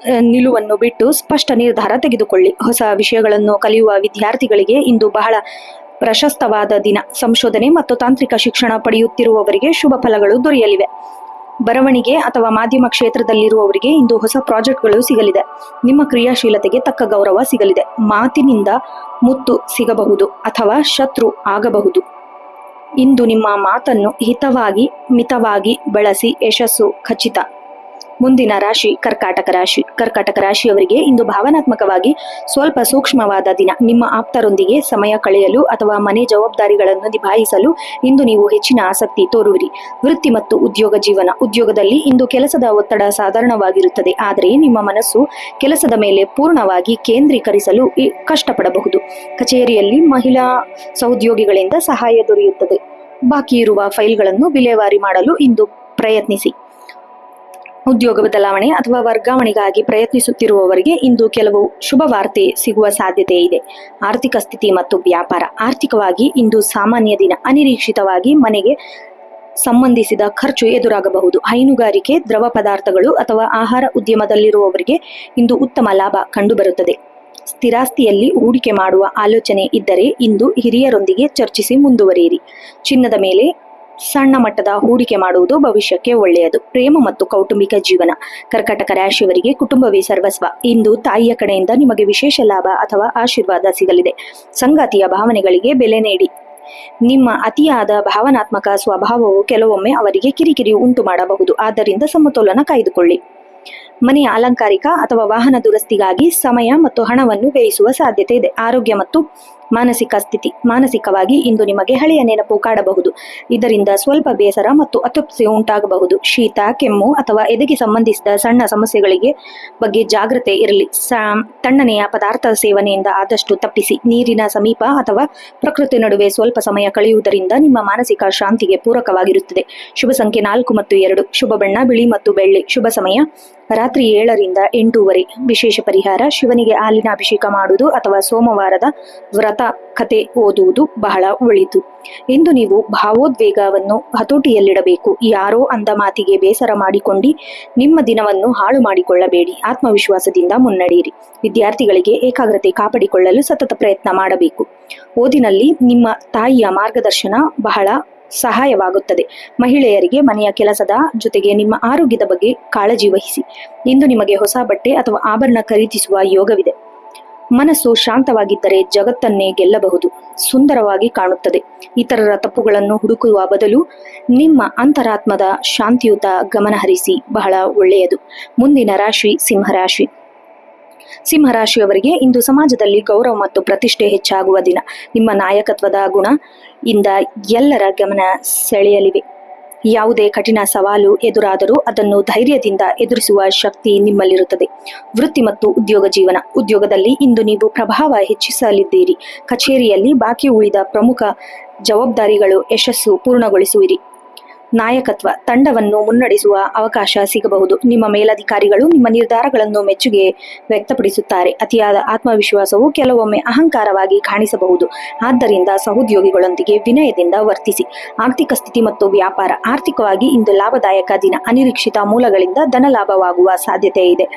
ನಿಲುವನ್ನು ಬಿಟ್ಟು ಸ್ಪಷ್ಟ ನಿರ್ಧಾರ ತೆಗೆದುಕೊಳ್ಳಿ. ಹೊಸ ವಿಷಯಗಳನ್ನು ಕಲಿಯುವ ವಿದ್ಯಾರ್ಥಿಗಳಿಗೆ ಇಂದು ಬಹಳ ಪ್ರಶಸ್ತವಾದ ದಿನ. ಸಂಶೋಧನೆ ಮತ್ತು ತಾಂತ್ರಿಕ ಶಿಕ್ಷಣ ಪಡೆಯುತ್ತಿರುವವರಿಗೆ ಶುಭ ಫಲಗಳು ದೊರೆಯಲಿವೆ. ಬರವಣಿಗೆ ಅಥವಾ ಮಾಧ್ಯಮ ಕ್ಷೇತ್ರದಲ್ಲಿರುವವರಿಗೆ ಇಂದು ಹೊಸ ಪ್ರಾಜೆಕ್ಟ್ಗಳು ಸಿಗಲಿದೆ. ನಿಮ್ಮ ಕ್ರಿಯಾಶೀಲತೆಗೆ ತಕ್ಕ ಗೌರವ ಸಿಗಲಿದೆ. ಮಾತಿನಿಂದ ಮುತ್ತು ಸಿಗಬಹುದು ಅಥವಾ ಶತ್ರು ಆಗಬಹುದು. ಇಂದು ನಿಮ್ಮ ಮಾತನ್ನು ಹಿತವಾಗಿ ಮಿತವಾಗಿ ಬಳಸಿ. ಯಶಸ್ಸು ಖಚಿತ. ಮುಂದಿನ ರಾಶಿ ಕರ್ಕಾಟಕ ರಾಶಿ. ಕರ್ಕಾಟಕ ರಾಶಿಯವರಿಗೆ ಇಂದು ಭಾವನಾತ್ಮಕವಾಗಿ ಸ್ವಲ್ಪ ಸೂಕ್ಷ್ಮವಾದ ದಿನ. ನಿಮ್ಮ ಆಪ್ತರೊಂದಿಗೆ ಸಮಯ ಕಳೆಯಲು ಅಥವಾ ಮನೆ ಜವಾಬ್ದಾರಿಗಳನ್ನು ನಿಭಾಯಿಸಲು ಇಂದು ನೀವು ಹೆಚ್ಚಿನ ಆಸಕ್ತಿ ತೋರುವಿರಿ. ವೃತ್ತಿ ಮತ್ತು ಉದ್ಯೋಗ ಜೀವನ. ಉದ್ಯೋಗದಲ್ಲಿ ಇಂದು ಕೆಲಸದ ಒತ್ತಡ ಸಾಧಾರಣವಾಗಿರುತ್ತದೆ, ಆದರೆ ನಿಮ್ಮ ಮನಸ್ಸು ಕೆಲಸದ ಮೇಲೆ ಪೂರ್ಣವಾಗಿ ಕೇಂದ್ರೀಕರಿಸಲು ಕಷ್ಟಪಡಬಹುದು. ಕಚೇರಿಯಲ್ಲಿ ಮಹಿಳಾ ಸಹೋದ್ಯೋಗಿಗಳಿಂದ ಸಹಾಯ ದೊರೆಯುತ್ತದೆ. ಬಾಕಿ ಇರುವ ಫೈಲ್ಗಳನ್ನು ವಿಲೇವಾರಿ ಮಾಡಲು ಇಂದು ಪ್ರಯತ್ನಿಸಿ. ಉದ್ಯೋಗ ಬದಲಾವಣೆ ಅಥವಾ ವರ್ಗಾವಣೆಗಾಗಿ ಪ್ರಯತ್ನಿಸುತ್ತಿರುವವರಿಗೆ ಇಂದು ಕೆಲವು ಶುಭ ವಾರ್ತೆ ಸಿಗುವ ಸಾಧ್ಯತೆ ಇದೆ. ಆರ್ಥಿಕ ಸ್ಥಿತಿ ಮತ್ತು ವ್ಯಾಪಾರ. ಆರ್ಥಿಕವಾಗಿ ಇಂದು ಸಾಮಾನ್ಯ ದಿನ. ಅನಿರೀಕ್ಷಿತವಾಗಿ ಮನೆಗೆ ಸಂಬಂಧಿಸಿದ ಖರ್ಚು ಎದುರಾಗಬಹುದು. ಹೈನುಗಾರಿಕೆ, ದ್ರವ ಪದಾರ್ಥಗಳು ಅಥವಾ ಆಹಾರ ಉದ್ಯಮದಲ್ಲಿರುವವರಿಗೆ ಇಂದು ಉತ್ತಮ ಲಾಭ ಕಂಡುಬರುತ್ತದೆ. ಸ್ಥಿರಾಸ್ತಿಯಲ್ಲಿ ಹೂಡಿಕೆ ಮಾಡುವ ಆಲೋಚನೆ ಇದ್ದರೆ ಇಂದು ಹಿರಿಯರೊಂದಿಗೆ ಚರ್ಚಿಸಿ ಮುಂದುವರಿಯಿರಿ. ಚಿನ್ನದ ಮೇಲೆ ಸಣ್ಣ ಮಟ್ಟದ ಹೂಡಿಕೆ ಮಾಡುವುದು ಭವಿಷ್ಯಕ್ಕೆ ಒಳ್ಳೆಯದು. ಪ್ರೇಮ ಮತ್ತು ಕೌಟುಂಬಿಕ ಜೀವನ. ಕರ್ಕಾಟಕ ರಾಶಿಯವರಿಗೆ ಕುಟುಂಬವೇ ಸರ್ವಸ್ವ. ಇಂದು ತಾಯಿಯ ಕಡೆಯಿಂದ ನಿಮಗೆ ವಿಶೇಷ ಲಾಭ ಅಥವಾ ಆಶೀರ್ವಾದ ಸಿಗಲಿದೆ. ಸಂಗಾತಿಯ ಭಾವನೆಗಳಿಗೆ ಬೆಲೆ ನೀಡಿ. ನಿಮ್ಮ ಅತಿಯಾದ ಭಾವನಾತ್ಮಕ ಸ್ವಭಾವವು ಕೆಲವೊಮ್ಮೆ ಅವರಿಗೆ ಕಿರಿಕಿರಿ ಉಂಟು ಮಾಡಬಹುದು. ಆದ್ದರಿಂದ ಸಮತೋಲನ ಕಾಯ್ದುಕೊಳ್ಳಿ. ಮನೆಯ ಅಲಂಕಾರಿಕ ಅಥವಾ ವಾಹನ ದುರಸ್ತಿಗಾಗಿ ಸಮಯ ಮತ್ತು ಹಣವನ್ನು ವ್ಯಯಿಸುವ ಸಾಧ್ಯತೆ ಇದೆ. ಆರೋಗ್ಯ ಮತ್ತು ಮಾನಸಿಕ ಸ್ಥಿತಿ. ಮಾನಸಿಕವಾಗಿ ಇಂದು ನಿಮಗೆ ಹಳೆಯ ನೆನಪು ಕಾಡಬಹುದು. ಇದರಿಂದ ಸ್ವಲ್ಪ ಬೇಸರ ಮತ್ತು ಅತೃಪ್ತಿ ಉಂಟಾಗಬಹುದು. ಶೀತ, ಕೆಮ್ಮು ಅಥವಾ ಎದೆಗೆ ಸಂಬಂಧಿಸಿದ ಸಣ್ಣ ಸಮಸ್ಯೆಗಳಿಗೆ ಬಗ್ಗೆ ಜಾಗ್ರತೆ ಇರಲಿ. ತಣ್ಣನೆಯ ಪದಾರ್ಥ ಸೇವನೆಯಿಂದ ಆದಷ್ಟು ತಪ್ಪಿಸಿ. ನೀರಿನ ಸಮೀಪ ಅಥವಾ ಪ್ರಕೃತಿ ನಡುವೆ ಸ್ವಲ್ಪ ಸಮಯ ಕಳೆಯುವುದರಿಂದ ನಿಮ್ಮ ಮಾನಸಿಕ ಶಾಂತಿಗೆ ಪೂರಕವಾಗಿರುತ್ತದೆ. ಶುಭ ಸಂಖ್ಯೆ 4 ಮತ್ತು 2. ಶುಭ ಬಣ್ಣ ಬಿಳಿ ಮತ್ತು ಬೆಳ್ಳಿ. ಶುಭ ಸಮಯ ರಾತ್ರಿ 7ರಿಂದ 8:30. ವಿಶೇಷ ಪರಿಹಾರ: ಶಿವನಿಗೆ ಹಾಲಿನ ಅಭಿಷೇಕ ಮಾಡುವುದು ಅಥವಾ ಸೋಮವಾರದ ವ್ರತ ಕಥೆ ಓದುವುದು ಬಹಳ ಒಳಿತು. ಇಂದು ನೀವು ಭಾವೋದ್ವೇಗವನ್ನು ಹತೋಟಿಯಲ್ಲಿಡಬೇಕು. ಯಾರೋ ಅಂದ ಮಾತಿಗೆ ಬೇಸರ ಮಾಡಿಕೊಂಡು ನಿಮ್ಮ ದಿನವನ್ನು ಹಾಳು ಮಾಡಿಕೊಳ್ಳಬೇಡಿ. ಆತ್ಮವಿಶ್ವಾಸದಿಂದ ಮುನ್ನಡೆಯಿರಿ. ವಿದ್ಯಾರ್ಥಿಗಳಿಗೆ ಏಕಾಗ್ರತೆ ಕಾಪಾಡಿಕೊಳ್ಳಲು ಸತತ ಪ್ರಯತ್ನ ಮಾಡಬೇಕು. ಓದಿನಲ್ಲಿ ನಿಮ್ಮ ತಾಯಿಯ ಮಾರ್ಗದರ್ಶನ ಬಹಳ ಸಹಾಯವಾಗುತ್ತದೆ. ಮಹಿಳೆಯರಿಗೆ ಮನೆಯ ಕೆಲಸದ ಜೊತೆಗೆ ನಿಮ್ಮ ಆರೋಗ್ಯದ ಬಗ್ಗೆ ಕಾಳಜಿ ವಹಿಸಿ. ಇಂದು ನಿಮಗೆ ಹೊಸ ಬಟ್ಟೆ ಅಥವಾ ಆಭರಣ ಖರೀದಿಸುವ ಯೋಗವಿದೆ. ಮನಸ್ಸು ಶಾಂತವಾಗಿದ್ದರೆ ಜಗತ್ತನ್ನೇ ಗೆಲ್ಲಬಹುದು. ಸುಂದರವಾಗಿ ಕಾಣುತ್ತದೆ. ಇತರರ ತಪ್ಪುಗಳನ್ನು ಹುಡುಕುವ ಬದಲು ನಿಮ್ಮ ಅಂತರಾತ್ಮದ ಶಾಂತಿಯುತ ಗಮನಹರಿಸಿ. ಬಹಳ ಒಳ್ಳೆಯದು. ಮುಂದಿನ ರಾಶಿ ಸಿಂಹರಾಶಿ. ಸಿಂಹರಾಶಿಯವರಿಗೆ ಇಂದು ಸಮಾಜದಲ್ಲಿ ಗೌರವ ಮತ್ತು ಪ್ರತಿಷ್ಠೆ ಹೆಚ್ಚಾಗುವ ದಿನ. ನಿಮ್ಮ ನಾಯಕತ್ವದ ಗುಣ ಇಂದ ಎಲ್ಲರ ಗಮನ ಸೆಳೆಯಲಿವೆ. ಯಾವುದೇ ಕಠಿಣ ಸವಾಲು ಎದುರಾದರೂ ಅದನ್ನು ಧೈರ್ಯದಿಂದ ಎದುರಿಸುವ ಶಕ್ತಿ ನಿಮ್ಮಲ್ಲಿರುತ್ತದೆ. ವೃತ್ತಿ ಮತ್ತು ಉದ್ಯೋಗ ಜೀವನ. ಉದ್ಯೋಗದಲ್ಲಿ ಇಂದು ನೀವು ಪ್ರಭಾವ ಹೆಚ್ಚಿಸಲಿದ್ದೀರಿ. ಕಚೇರಿಯಲ್ಲಿ ಬಾಕಿ ಉಳಿದ ಪ್ರಮುಖ ಜವಾಬ್ದಾರಿಗಳು ಯಶಸ್ಸು ಪೂರ್ಣಗೊಳಿಸುವಿರಿ. ನಾಯಕತ್ವ. ತಂಡವನ್ನು ಮುನ್ನಡೆಸುವ ಅವಕಾಶ ಸಿಗಬಹುದು. ನಿಮ್ಮ ಮೇಲಧಿಕಾರಿಗಳು ನಿಮ್ಮ ನಿರ್ಧಾರಗಳನ್ನು ಮೆಚ್ಚುಗೆ ವ್ಯಕ್ತಪಡಿಸುತ್ತಾರೆ. ಅತಿಯಾದ ಆತ್ಮವಿಶ್ವಾಸವು ಕೆಲವೊಮ್ಮೆ ಅಹಂಕಾರವಾಗಿ ಕಾಣಿಸಬಹುದು. ಆದ್ದರಿಂದ ಸಹೋದ್ಯೋಗಿಗಳೊಂದಿಗೆ ವಿನಯದಿಂದ ವರ್ತಿಸಿ. ಆರ್ಥಿಕ ಸ್ಥಿತಿ ಮತ್ತು ವ್ಯಾಪಾರ. ಆರ್ಥಿಕವಾಗಿ ಇಂದು ಲಾಭದಾಯಕ ದಿನ. ಅನಿರೀಕ್ಷಿತ ಮೂಲಗಳಿಂದ ಧನಲಾಭವಾಗುವ ಸಾಧ್ಯತೆ ಇದೆ.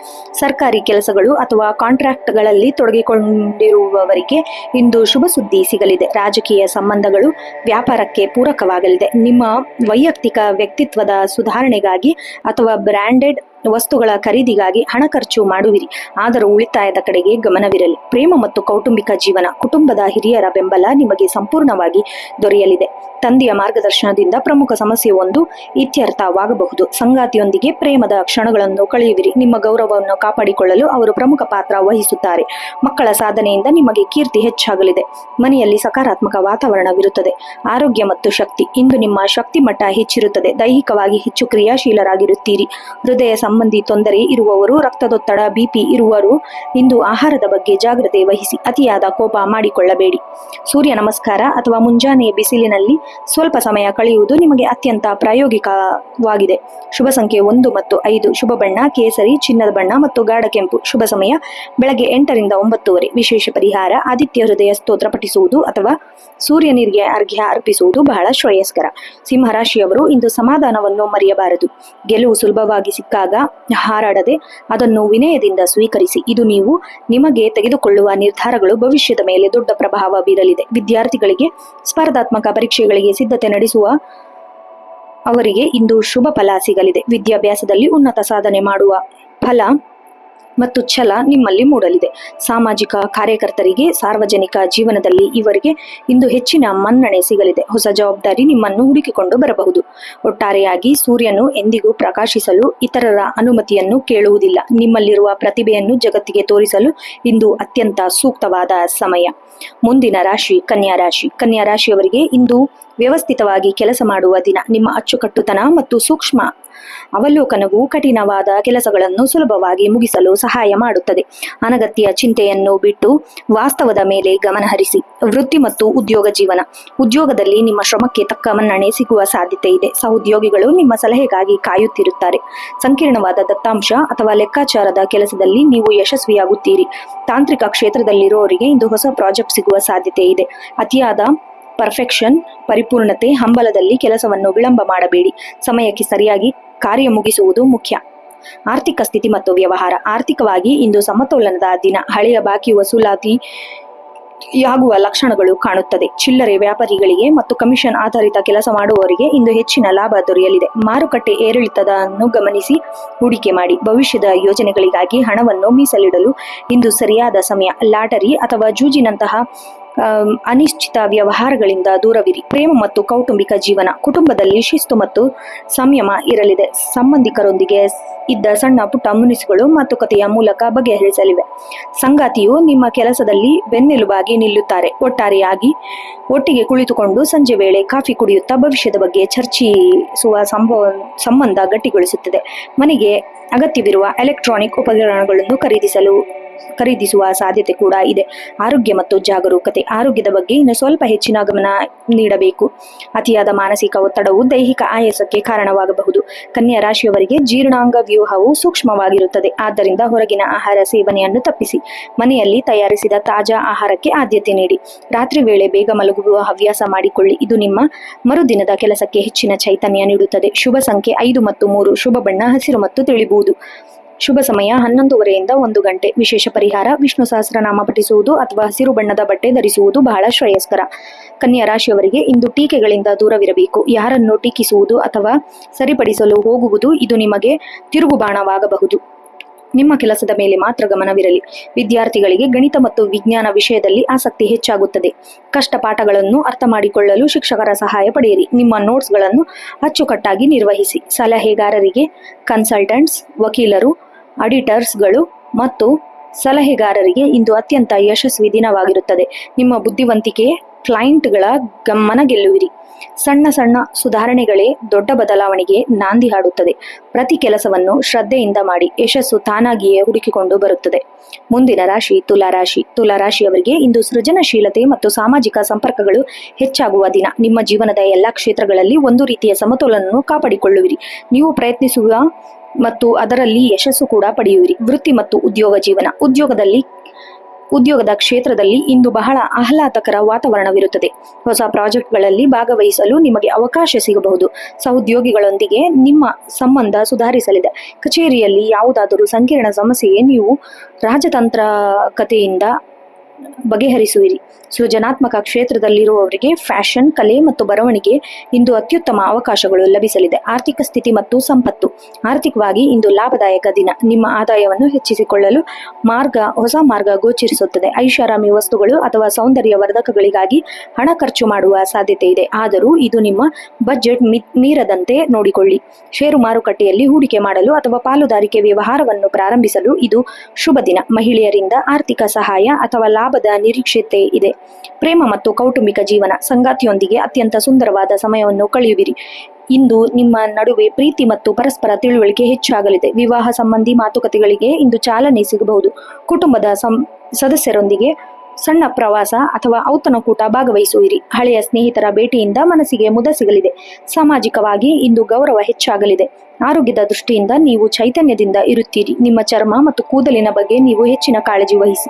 ಸರ್ಕಾರಿ ಕೆಲಸಗಳು ಅಥವಾ ಕಾಂಟ್ರಾಕ್ಟ್ಗಳಲ್ಲಿ ತೊಡಗಿಕೊಂಡಿರುವವರಿಗೆ ಇಂದು ಶುಭ ಸುದ್ದಿ ಸಿಗಲಿದೆ. ರಾಜಕೀಯ ಸಂಬಂಧಗಳು ವ್ಯಾಪಾರಕ್ಕೆ ಪೂರಕವಾಗಲಿದೆ. ನಿಮ್ಮ ವೈಯಕ್ತಿಕ ವ್ಯಕ್ತಿತ್ವದ ಸುಧಾರಣೆಗಾಗಿ ಅಥವಾ ಬ್ರ್ಯಾಂಡೆಡ್ ವಸ್ತುಗಳ ಖರೀದಿಗಾಗಿ ಹಣ ಖರ್ಚು ಮಾಡುವಿರಿ. ಆದರೂ ಉಳಿತಾಯದ ಕಡೆಗೆ ಗಮನವಿರಲಿ. ಪ್ರೇಮ ಮತ್ತು ಕೌಟುಂಬಿಕ ಜೀವನ. ಕುಟುಂಬದ ಹಿರಿಯರ ಬೆಂಬಲ ನಿಮಗೆ ಸಂಪೂರ್ಣವಾಗಿ ದೊರೆಯಲಿದೆ. ತಂದೆಯ ಮಾರ್ಗದರ್ಶನದಿಂದ ಪ್ರಮುಖ ಸಮಸ್ಯೆಯೊಂದು ಇತ್ಯರ್ಥವಾಗಬಹುದು. ಸಂಗಾತಿಯೊಂದಿಗೆ ಪ್ರೇಮದ ಕ್ಷಣಗಳನ್ನು ಕಳೆಯುವಿರಿ. ನಿಮ್ಮ ಗೌರವವನ್ನು ಕಾಪಾಡಿಕೊಳ್ಳಲು ಅವರು ಪ್ರಮುಖ ಪಾತ್ರ ವಹಿಸುತ್ತಾರೆ. ಮಕ್ಕಳ ಸಾಧನೆಯಿಂದ ನಿಮಗೆ ಕೀರ್ತಿ ಹೆಚ್ಚಾಗಲಿದೆ. ಮನೆಯಲ್ಲಿ ಸಕಾರಾತ್ಮಕ ವಾತಾವರಣವಿರುತ್ತದೆ. ಆರೋಗ್ಯ ಮತ್ತು ಶಕ್ತಿ. ಇಂದು ನಿಮ್ಮ ಶಕ್ತಿ ಮಟ್ಟ ಹೆಚ್ಚಿರುತ್ತದೆ. ದೈಹಿಕವಾಗಿ ಹೆಚ್ಚು ಕ್ರಿಯಾಶೀಲರಾಗಿರುತ್ತೀರಿ. ಹೃದಯ ಸಂಬಂಧಿ ತೊಂದರೆ ಇರುವವರು, ರಕ್ತದೊತ್ತಡ, ಬಿಪಿ ಇರುವವರು ಇಂದು ಆಹಾರದ ಬಗ್ಗೆ ಜಾಗ್ರತೆ ವಹಿಸಿ. ಅತಿಯಾದ ಕೋಪ ಮಾಡಿಕೊಳ್ಳಬೇಡಿ. ಸೂರ್ಯ ನಮಸ್ಕಾರ ಅಥವಾ ಮುಂಜಾನೆಯ ಬಿಸಿಲಿನಲ್ಲಿ ಸ್ವಲ್ಪ ಸಮಯ ಕಳೆಯುವುದು ನಿಮಗೆ ಅತ್ಯಂತ ಪ್ರಾಯೋಗಿಕವಾಗಿದೆ. ಶುಭ ಸಂಖ್ಯೆ 1 ಮತ್ತು 5. ಶುಭ ಬಣ್ಣ ಕೇಸರಿ, ಚಿನ್ನದ ಬಣ್ಣ ಮತ್ತು ಗಾಢ ಕೆಂಪು. ಶುಭ ಸಮಯ ಬೆಳಗ್ಗೆ 8ರಿಂದ 9:30. ವಿಶೇಷ ಪರಿಹಾರ: ಆದಿತ್ಯ ಹೃದಯ ಸ್ತೋತ್ರ ಪಠಿಸುವುದು ಅಥವಾ ಸೂರ್ಯನಿಗೆ ಅರ್ಘ್ಯ ಅರ್ಪಿಸುವುದು ಬಹಳ ಶ್ರೇಯಸ್ಕರ. ಸಿಂಹರಾಶಿಯವರು ಇಂದು ಸಮಾಧಾನವನ್ನು ಮರೆಯಬಾರದು. ಗೆಲುವು ಸುಲಭವಾಗಿ ಸಿಕ್ಕಾಗ ಹಾರಾಡದೆ ಅದನ್ನು ವಿನಯದಿಂದ ಸ್ವೀಕರಿಸಿ. ಇದು ನೀವು ನಿಮಗೆ ತೆಗೆದುಕೊಳ್ಳುವ ನಿರ್ಧಾರಗಳು ಭವಿಷ್ಯದ ಮೇಲೆ ದೊಡ್ಡ ಪ್ರಭಾವ ಬೀರಲಿದೆ. ವಿದ್ಯಾರ್ಥಿಗಳಿಗೆ ಸ್ಪರ್ಧಾತ್ಮಕ ಪರೀಕ್ಷೆಗಳಿಗೆ ಸಿದ್ಧತೆ ನಡೆಸುವ ಅವರಿಗೆ ಇಂದು ಶುಭ ಫಲ ಸಿಗಲಿದೆ. ವಿದ್ಯಾಭ್ಯಾಸದಲ್ಲಿ ಉನ್ನತ ಸಾಧನೆ ಮಾಡುವ ಫಲ ಮತ್ತು ಛಲ ನಿಮ್ಮಲ್ಲಿ ಮೂಡಲಿದೆ. ಸಾಮಾಜಿಕ ಕಾರ್ಯಕರ್ತರಿಗೆ ಸಾರ್ವಜನಿಕ ಜೀವನದಲ್ಲಿ ಇವರಿಗೆ ಇಂದು ಹೆಚ್ಚಿನ ಮನ್ನಣೆ ಸಿಗಲಿದೆ. ಹೊಸ ಜವಾಬ್ದಾರಿ ನಿಮ್ಮನ್ನು ಹುಡುಕಿಕೊಂಡು ಬರಬಹುದು. ಒಟ್ಟಾರೆಯಾಗಿ ಸೂರ್ಯನು ಎಂದಿಗೂ ಪ್ರಕಾಶಿಸಲು ಇತರರ ಅನುಮತಿಯನ್ನು ಕೇಳುವುದಿಲ್ಲ. ನಿಮ್ಮಲ್ಲಿರುವ ಪ್ರತಿಭೆಯನ್ನು ಜಗತ್ತಿಗೆ ತೋರಿಸಲು ಇಂದು ಅತ್ಯಂತ ಸೂಕ್ತವಾದ ಸಮಯ. ಮುಂದಿನ ರಾಶಿ ಕನ್ಯಾ ರಾಶಿ. ಕನ್ಯಾ ರಾಶಿಯವರಿಗೆ ಇಂದು ವ್ಯವಸ್ಥಿತವಾಗಿ ಕೆಲಸ ಮಾಡುವ ದಿನ. ನಿಮ್ಮ ಅಚ್ಚುಕಟ್ಟುತನ ಮತ್ತು ಸೂಕ್ಷ್ಮ ಅವಲೋಕನವು ಕಠಿಣವಾದ ಕೆಲಸಗಳನ್ನು ಸುಲಭವಾಗಿ ಮುಗಿಸಲು ಸಹಾಯ ಮಾಡುತ್ತದೆ. ಅನಗತ್ಯ ಚಿಂತೆಯನ್ನು ಬಿಟ್ಟು ವಾಸ್ತವದ ಮೇಲೆ ಗಮನಹರಿಸಿ. ವೃತ್ತಿ ಮತ್ತು ಉದ್ಯೋಗ ಜೀವನ. ಉದ್ಯೋಗದಲ್ಲಿ ನಿಮ್ಮ ಶ್ರಮಕ್ಕೆ ತಕ್ಕ ಮನ್ನಣೆ ಸಿಗುವ ಸಾಧ್ಯತೆ ಇದೆ. ಸಹೋದ್ಯೋಗಿಗಳು ನಿಮ್ಮ ಸಲಹೆಗಾಗಿ ಕಾಯುತ್ತಿರುತ್ತಾರೆ. ಸಂಕೀರ್ಣವಾದ ದತ್ತಾಂಶ ಅಥವಾ ಲೆಕ್ಕಾಚಾರದ ಕೆಲಸದಲ್ಲಿ ನೀವು ಯಶಸ್ವಿಯಾಗುತ್ತೀರಿ. ತಾಂತ್ರಿಕ ಕ್ಷೇತ್ರದಲ್ಲಿರುವವರಿಗೆ ಇಂದು ಹೊಸ ಪ್ರಾಜೆಕ್ಟ್ ಸಿಗುವ ಸಾಧ್ಯತೆ ಇದೆ. ಅತಿಯಾದ ಪರ್ಫೆಕ್ಷನ್, ಪರಿಪೂರ್ಣತೆ, ಹಂಬಲದಲ್ಲಿ ಕೆಲಸವನ್ನು ವಿಳಂಬ ಮಾಡಬೇಡಿ. ಸಮಯಕ್ಕೆ ಸರಿಯಾಗಿ ಕಾರ್ಯ ಮುಗಿಸುವುದು ಮುಖ್ಯ. ಆರ್ಥಿಕ ಸ್ಥಿತಿ ಮತ್ತು ವ್ಯವಹಾರ. ಆರ್ಥಿಕವಾಗಿ ಇಂದು ಸಮತೋಲನದ ದಿನ. ಹಳೆಯ ಬಾಕಿ ವಸೂಲಾತಿ ಯಾಗುವ ಲಕ್ಷಣಗಳು ಕಾಣುತ್ತದೆ. ಚಿಲ್ಲರೆ ವ್ಯಾಪಾರಿಗಳಿಗೆ ಮತ್ತು ಕಮಿಷನ್ ಆಧಾರಿತ ಕೆಲಸ ಮಾಡುವವರಿಗೆ ಇಂದು ಹೆಚ್ಚಿನ ಲಾಭ ದೊರೆಯಲಿದೆ. ಮಾರುಕಟ್ಟೆ ಏರಿಳಿತವನ್ನು ಗಮನಿಸಿ ಹೂಡಿಕೆ ಮಾಡಿ. ಭವಿಷ್ಯದ ಯೋಜನೆಗಳಿಗಾಗಿ ಹಣವನ್ನು ಮೀಸಲಿಡಲು ಇಂದು ಸರಿಯಾದ ಸಮಯ. ಲಾಟರಿ ಅಥವಾ ಜೂಜಿನಂತಹ ಅನಿಶ್ಚಿತ ವ್ಯವಹಾರಗಳಿಂದ ದೂರವಿರಿ. ಪ್ರೇಮ ಮತ್ತು ಕೌಟುಂಬಿಕ ಜೀವನ. ಕುಟುಂಬದಲ್ಲಿ ಶಿಸ್ತು ಮತ್ತು ಸಂಯಮ ಇರಲಿದೆ. ಸಂಬಂಧಿಕರೊಂದಿಗೆ ಇದ್ದ ಸಣ್ಣ ಪುಟ್ಟ ಮುನಿಸುಗಳು ಮಾತುಕತೆಯ ಮೂಲಕ ಬಗೆಹರಿಸಲಿವೆ. ಸಂಗಾತಿಯು ನಿಮ್ಮ ಕೆಲಸದಲ್ಲಿ ಬೆನ್ನೆಲುಬಾಗಿ ನಿಲ್ಲುತ್ತಾರೆ. ಒಟ್ಟಾರೆಯಾಗಿ ಒಟ್ಟಿಗೆ ಕುಳಿತುಕೊಂಡು ಸಂಜೆ ವೇಳೆ ಕಾಫಿ ಕುಡಿಯುತ್ತಾ ಭವಿಷ್ಯದ ಬಗ್ಗೆ ಚರ್ಚಿಸುವ ಸಂಬಂಧ ಗಟ್ಟಿಗೊಳಿಸುತ್ತದೆ. ಮನೆಗೆ ಅಗತ್ಯವಿರುವ ಎಲೆಕ್ಟ್ರಾನಿಕ್ ಉಪಕರಣಗಳನ್ನು ಖರೀದಿಸುವ ಸಾಧ್ಯತೆ ಕೂಡ ಇದೆ. ಆರೋಗ್ಯ ಮತ್ತು ಜಾಗರೂಕತೆ. ಆರೋಗ್ಯದ ಬಗ್ಗೆ ಇನ್ನು ಸ್ವಲ್ಪ ಹೆಚ್ಚಿನ ಗಮನ ನೀಡಬೇಕು. ಅತಿಯಾದ ಮಾನಸಿಕ ಒತ್ತಡವು ದೈಹಿಕ ಆಯಾಸಕ್ಕೆ ಕಾರಣವಾಗಬಹುದು. ಕನ್ಯಾ ರಾಶಿಯವರಿಗೆ ಜೀರ್ಣಾಂಗ ವ್ಯೂಹವು ಸೂಕ್ಷ್ಮವಾಗಿರುತ್ತದೆ. ಆದ್ದರಿಂದ ಹೊರಗಿನ ಆಹಾರ ಸೇವನೆಯನ್ನು ತಪ್ಪಿಸಿ. ಮನೆಯಲ್ಲಿ ತಯಾರಿಸಿದ ತಾಜಾ ಆಹಾರಕ್ಕೆ ಆದ್ಯತೆ ನೀಡಿ. ರಾತ್ರಿ ವೇಳೆ ಬೇಗ ಮಲಗುವ ಹವ್ಯಾಸ ಮಾಡಿಕೊಳ್ಳಿ. ಇದು ನಿಮ್ಮ ಮರುದಿನದ ಕೆಲಸಕ್ಕೆ ಹೆಚ್ಚಿನ ಚೈತನ್ಯ ನೀಡುತ್ತದೆ. ಶುಭ ಸಂಖ್ಯೆ 5 ಮತ್ತು 3. ಶುಭ ಬಣ್ಣ ಹಸಿರು ಮತ್ತು ತಿಳಿಬೂದು. ಶುಭ ಸಮಯ 11:30ರಿಂದ 1 ಗಂಟೆ. ವಿಶೇಷ ಪರಿಹಾರ: ವಿಷ್ಣು ಸಹಸ್ರನಾಮ ಪಠಿಸುವುದು ಅಥವಾ ಹಸಿರು ಬಣ್ಣದ ಬಟ್ಟೆ ಧರಿಸುವುದು ಬಹಳ ಶ್ರೇಯಸ್ಕರ. ಕನ್ಯಾ ರಾಶಿಯವರಿಗೆ ಇಂದು ಟೀಕೆಗಳಿಂದ ದೂರವಿರಬೇಕು. ಯಾರನ್ನು ಟೀಕಿಸುವುದು ಅಥವಾ ಸರಿಪಡಿಸಲು ಹೋಗುವುದು ಇದು ನಿಮಗೆ ತಿರುಗುಬಾಣವಾಗಬಹುದು. ನಿಮ್ಮ ಕೆಲಸದ ಮೇಲೆ ಮಾತ್ರ ಗಮನವಿರಲಿ. ವಿದ್ಯಾರ್ಥಿಗಳಿಗೆ ಗಣಿತ ಮತ್ತು ವಿಜ್ಞಾನ ವಿಷಯದಲ್ಲಿ ಆಸಕ್ತಿ ಹೆಚ್ಚಾಗುತ್ತದೆ. ಕಷ್ಟ ಪಾಠಗಳನ್ನು ಅರ್ಥ ಮಾಡಿಕೊಳ್ಳಲು ಶಿಕ್ಷಕರ ಸಹಾಯ ಪಡೆಯಿರಿ. ನಿಮ್ಮ ನೋಟ್ಸ್ಗಳನ್ನು ಅಚ್ಚುಕಟ್ಟಾಗಿ ನಿರ್ವಹಿಸಿ. ಸಲಹೆಗಾರರಿಗೆ ಕನ್ಸಲ್ಟೆಂಟ್ಸ್, ವಕೀಲರು, ಆಡಿಟರ್ಸ್ಗಳು ಮತ್ತು ಸಲಹೆಗಾರರಿಗೆ ಇಂದು ಅತ್ಯಂತ ಯಶಸ್ವಿ ದಿನವಾಗಿರುತ್ತದೆ. ನಿಮ್ಮ ಬುದ್ಧಿವಂತಿಕೆ ಕ್ಲೈಂಟ್ಗಳ ಗಮನ ಗೆಲ್ಲುವಿರಿ. ಸಣ್ಣ ಸಣ್ಣ ಸುಧಾರಣೆಗಳೇ ದೊಡ್ಡ ಬದಲಾವಣೆಗೆ ನಾಂದಿ ಹಾಡುತ್ತದೆ. ಪ್ರತಿ ಕೆಲಸವನ್ನು ಶ್ರದ್ಧೆಯಿಂದ ಮಾಡಿ. ಯಶಸ್ಸು ತಾನಾಗಿಯೇ ಹುಡುಕಿಕೊಂಡು ಬರುತ್ತದೆ. ಮುಂದಿನ ರಾಶಿ ತುಲಾರಾಶಿ. ತುಲಾರಾಶಿಯವರಿಗೆ ಇಂದು ಸೃಜನಶೀಲತೆ ಮತ್ತು ಸಾಮಾಜಿಕ ಸಂಪರ್ಕಗಳು ಹೆಚ್ಚಾಗುವ ದಿನ. ನಿಮ್ಮ ಜೀವನದ ಎಲ್ಲಾ ಕ್ಷೇತ್ರಗಳಲ್ಲಿ ಒಂದು ರೀತಿಯ ಸಮತೋಲನವನ್ನು ಕಾಪಾಡಿಕೊಳ್ಳುವಿರಿ. ನೀವು ಪ್ರಯತ್ನಿಸುವ ಮತ್ತು ಅದರಲ್ಲಿ ಯಶಸ್ಸು ಕೂಡ ಪಡೆಯುವಿರಿ. ವೃತ್ತಿ ಮತ್ತು ಉದ್ಯೋಗ ಜೀವನ. ಉದ್ಯೋಗದ ಕ್ಷೇತ್ರದಲ್ಲಿ ಇಂದು ಬಹಳ ಆಹ್ಲಾದಕರ ವಾತಾವರಣವಿರುತ್ತದೆ. ಹೊಸ ಪ್ರಾಜೆಕ್ಟ್ಗಳಲ್ಲಿ ಭಾಗವಹಿಸಲು ನಿಮಗೆ ಅವಕಾಶ ಸಿಗಬಹುದು. ಸಹೋದ್ಯೋಗಿಗಳೊಂದಿಗೆ ನಿಮ್ಮ ಸಂಬಂಧ ಸುಧಾರಿಸಲಿದೆ. ಕಚೇರಿಯಲ್ಲಿ ಯಾವುದಾದರೂ ಸಂಕೀರ್ಣ ಸಮಸ್ಯೆಗೆ ನೀವು ರಾಜತಾಂತ್ರಿಕತೆಯಿಂದ ಬಗೆಹರಿಸುವಿರಿ. ಸೃಜನಾತ್ಮಕ ಕ್ಷೇತ್ರದಲ್ಲಿರುವವರಿಗೆ ಫ್ಯಾಷನ್, ಕಲೆ ಮತ್ತು ಬರವಣಿಗೆ ಇಂದು ಅತ್ಯುತ್ತಮ ಅವಕಾಶಗಳು ಲಭಿಸಲಿದೆ. ಆರ್ಥಿಕ ಸ್ಥಿತಿ ಮತ್ತು ಸಂಪತ್ತು. ಆರ್ಥಿಕವಾಗಿ ಇಂದು ಲಾಭದಾಯಕ ದಿನ. ನಿಮ್ಮ ಆದಾಯವನ್ನು ಹೆಚ್ಚಿಸಿಕೊಳ್ಳಲು ಹೊಸ ಮಾರ್ಗ ಗೋಚರಿಸುತ್ತದೆ. ಐಷಾರಾಮಿ ವಸ್ತುಗಳು ಅಥವಾ ಸೌಂದರ್ಯ ವರ್ಧಕಗಳಿಗಾಗಿ ಹಣ ಖರ್ಚು ಮಾಡುವ ಸಾಧ್ಯತೆ ಇದೆ. ಆದರೂ ಇದು ನಿಮ್ಮ ಬಜೆಟ್ ಮೀರದಂತೆ ನೋಡಿಕೊಳ್ಳಿ. ಷೇರು ಮಾರುಕಟ್ಟೆಯಲ್ಲಿ ಹೂಡಿಕೆ ಮಾಡಲು ಅಥವಾ ಪಾಲುದಾರಿಕೆ ವ್ಯವಹಾರವನ್ನು ಪ್ರಾರಂಭಿಸಲು ಇದು ಶುಭ ದಿನ. ಮಹಿಳೆಯರಿಂದ ಆರ್ಥಿಕ ಸಹಾಯ ಅಥವಾ ಲಾಭದ ನಿರೀಕ್ಷತೆ ಇದೆ. ಪ್ರೇಮ ಮತ್ತು ಕೌಟುಂಬಿಕ ಜೀವನ. ಸಂಗಾತಿಯೊಂದಿಗೆ ಅತ್ಯಂತ ಸುಂದರವಾದ ಸಮಯವನ್ನು ಕಳೆಯುವಿರಿ. ಇಂದು ನಿಮ್ಮ ನಡುವೆ ಪ್ರೀತಿ ಮತ್ತು ಪರಸ್ಪರ ತಿಳುವಳಿಕೆ ಹೆಚ್ಚಾಗಲಿದೆ. ವಿವಾಹ ಸಂಬಂಧಿ ಮಾತುಕತೆಗಳಿಗೆ ಇಂದು ಚಾಲನೆ ಸಿಗಬಹುದು. ಕುಟುಂಬದ ಸದಸ್ಯರೊಂದಿಗೆ ಸಣ್ಣ ಪ್ರವಾಸ ಅಥವಾ ಔತಣಕೂಟ ಭಾಗವಹಿಸುವಿರಿ. ಹಳೆಯ ಸ್ನೇಹಿತರ ಭೇಟಿಯಿಂದ ಮನಸ್ಸಿಗೆ ಮುದ ಸಿಗಲಿದೆ. ಸಾಮಾಜಿಕವಾಗಿ ಇಂದು ಗೌರವ ಹೆಚ್ಚಾಗಲಿದೆ. ಆರೋಗ್ಯದ ದೃಷ್ಟಿಯಿಂದ ನೀವು ಚೈತನ್ಯದಿಂದ ಇರುತ್ತೀರಿ. ನಿಮ್ಮ ಚರ್ಮ ಮತ್ತು ಕೂದಲಿನ ಬಗ್ಗೆ ನೀವು ಹೆಚ್ಚಿನ ಕಾಳಜಿ ವಹಿಸಿ.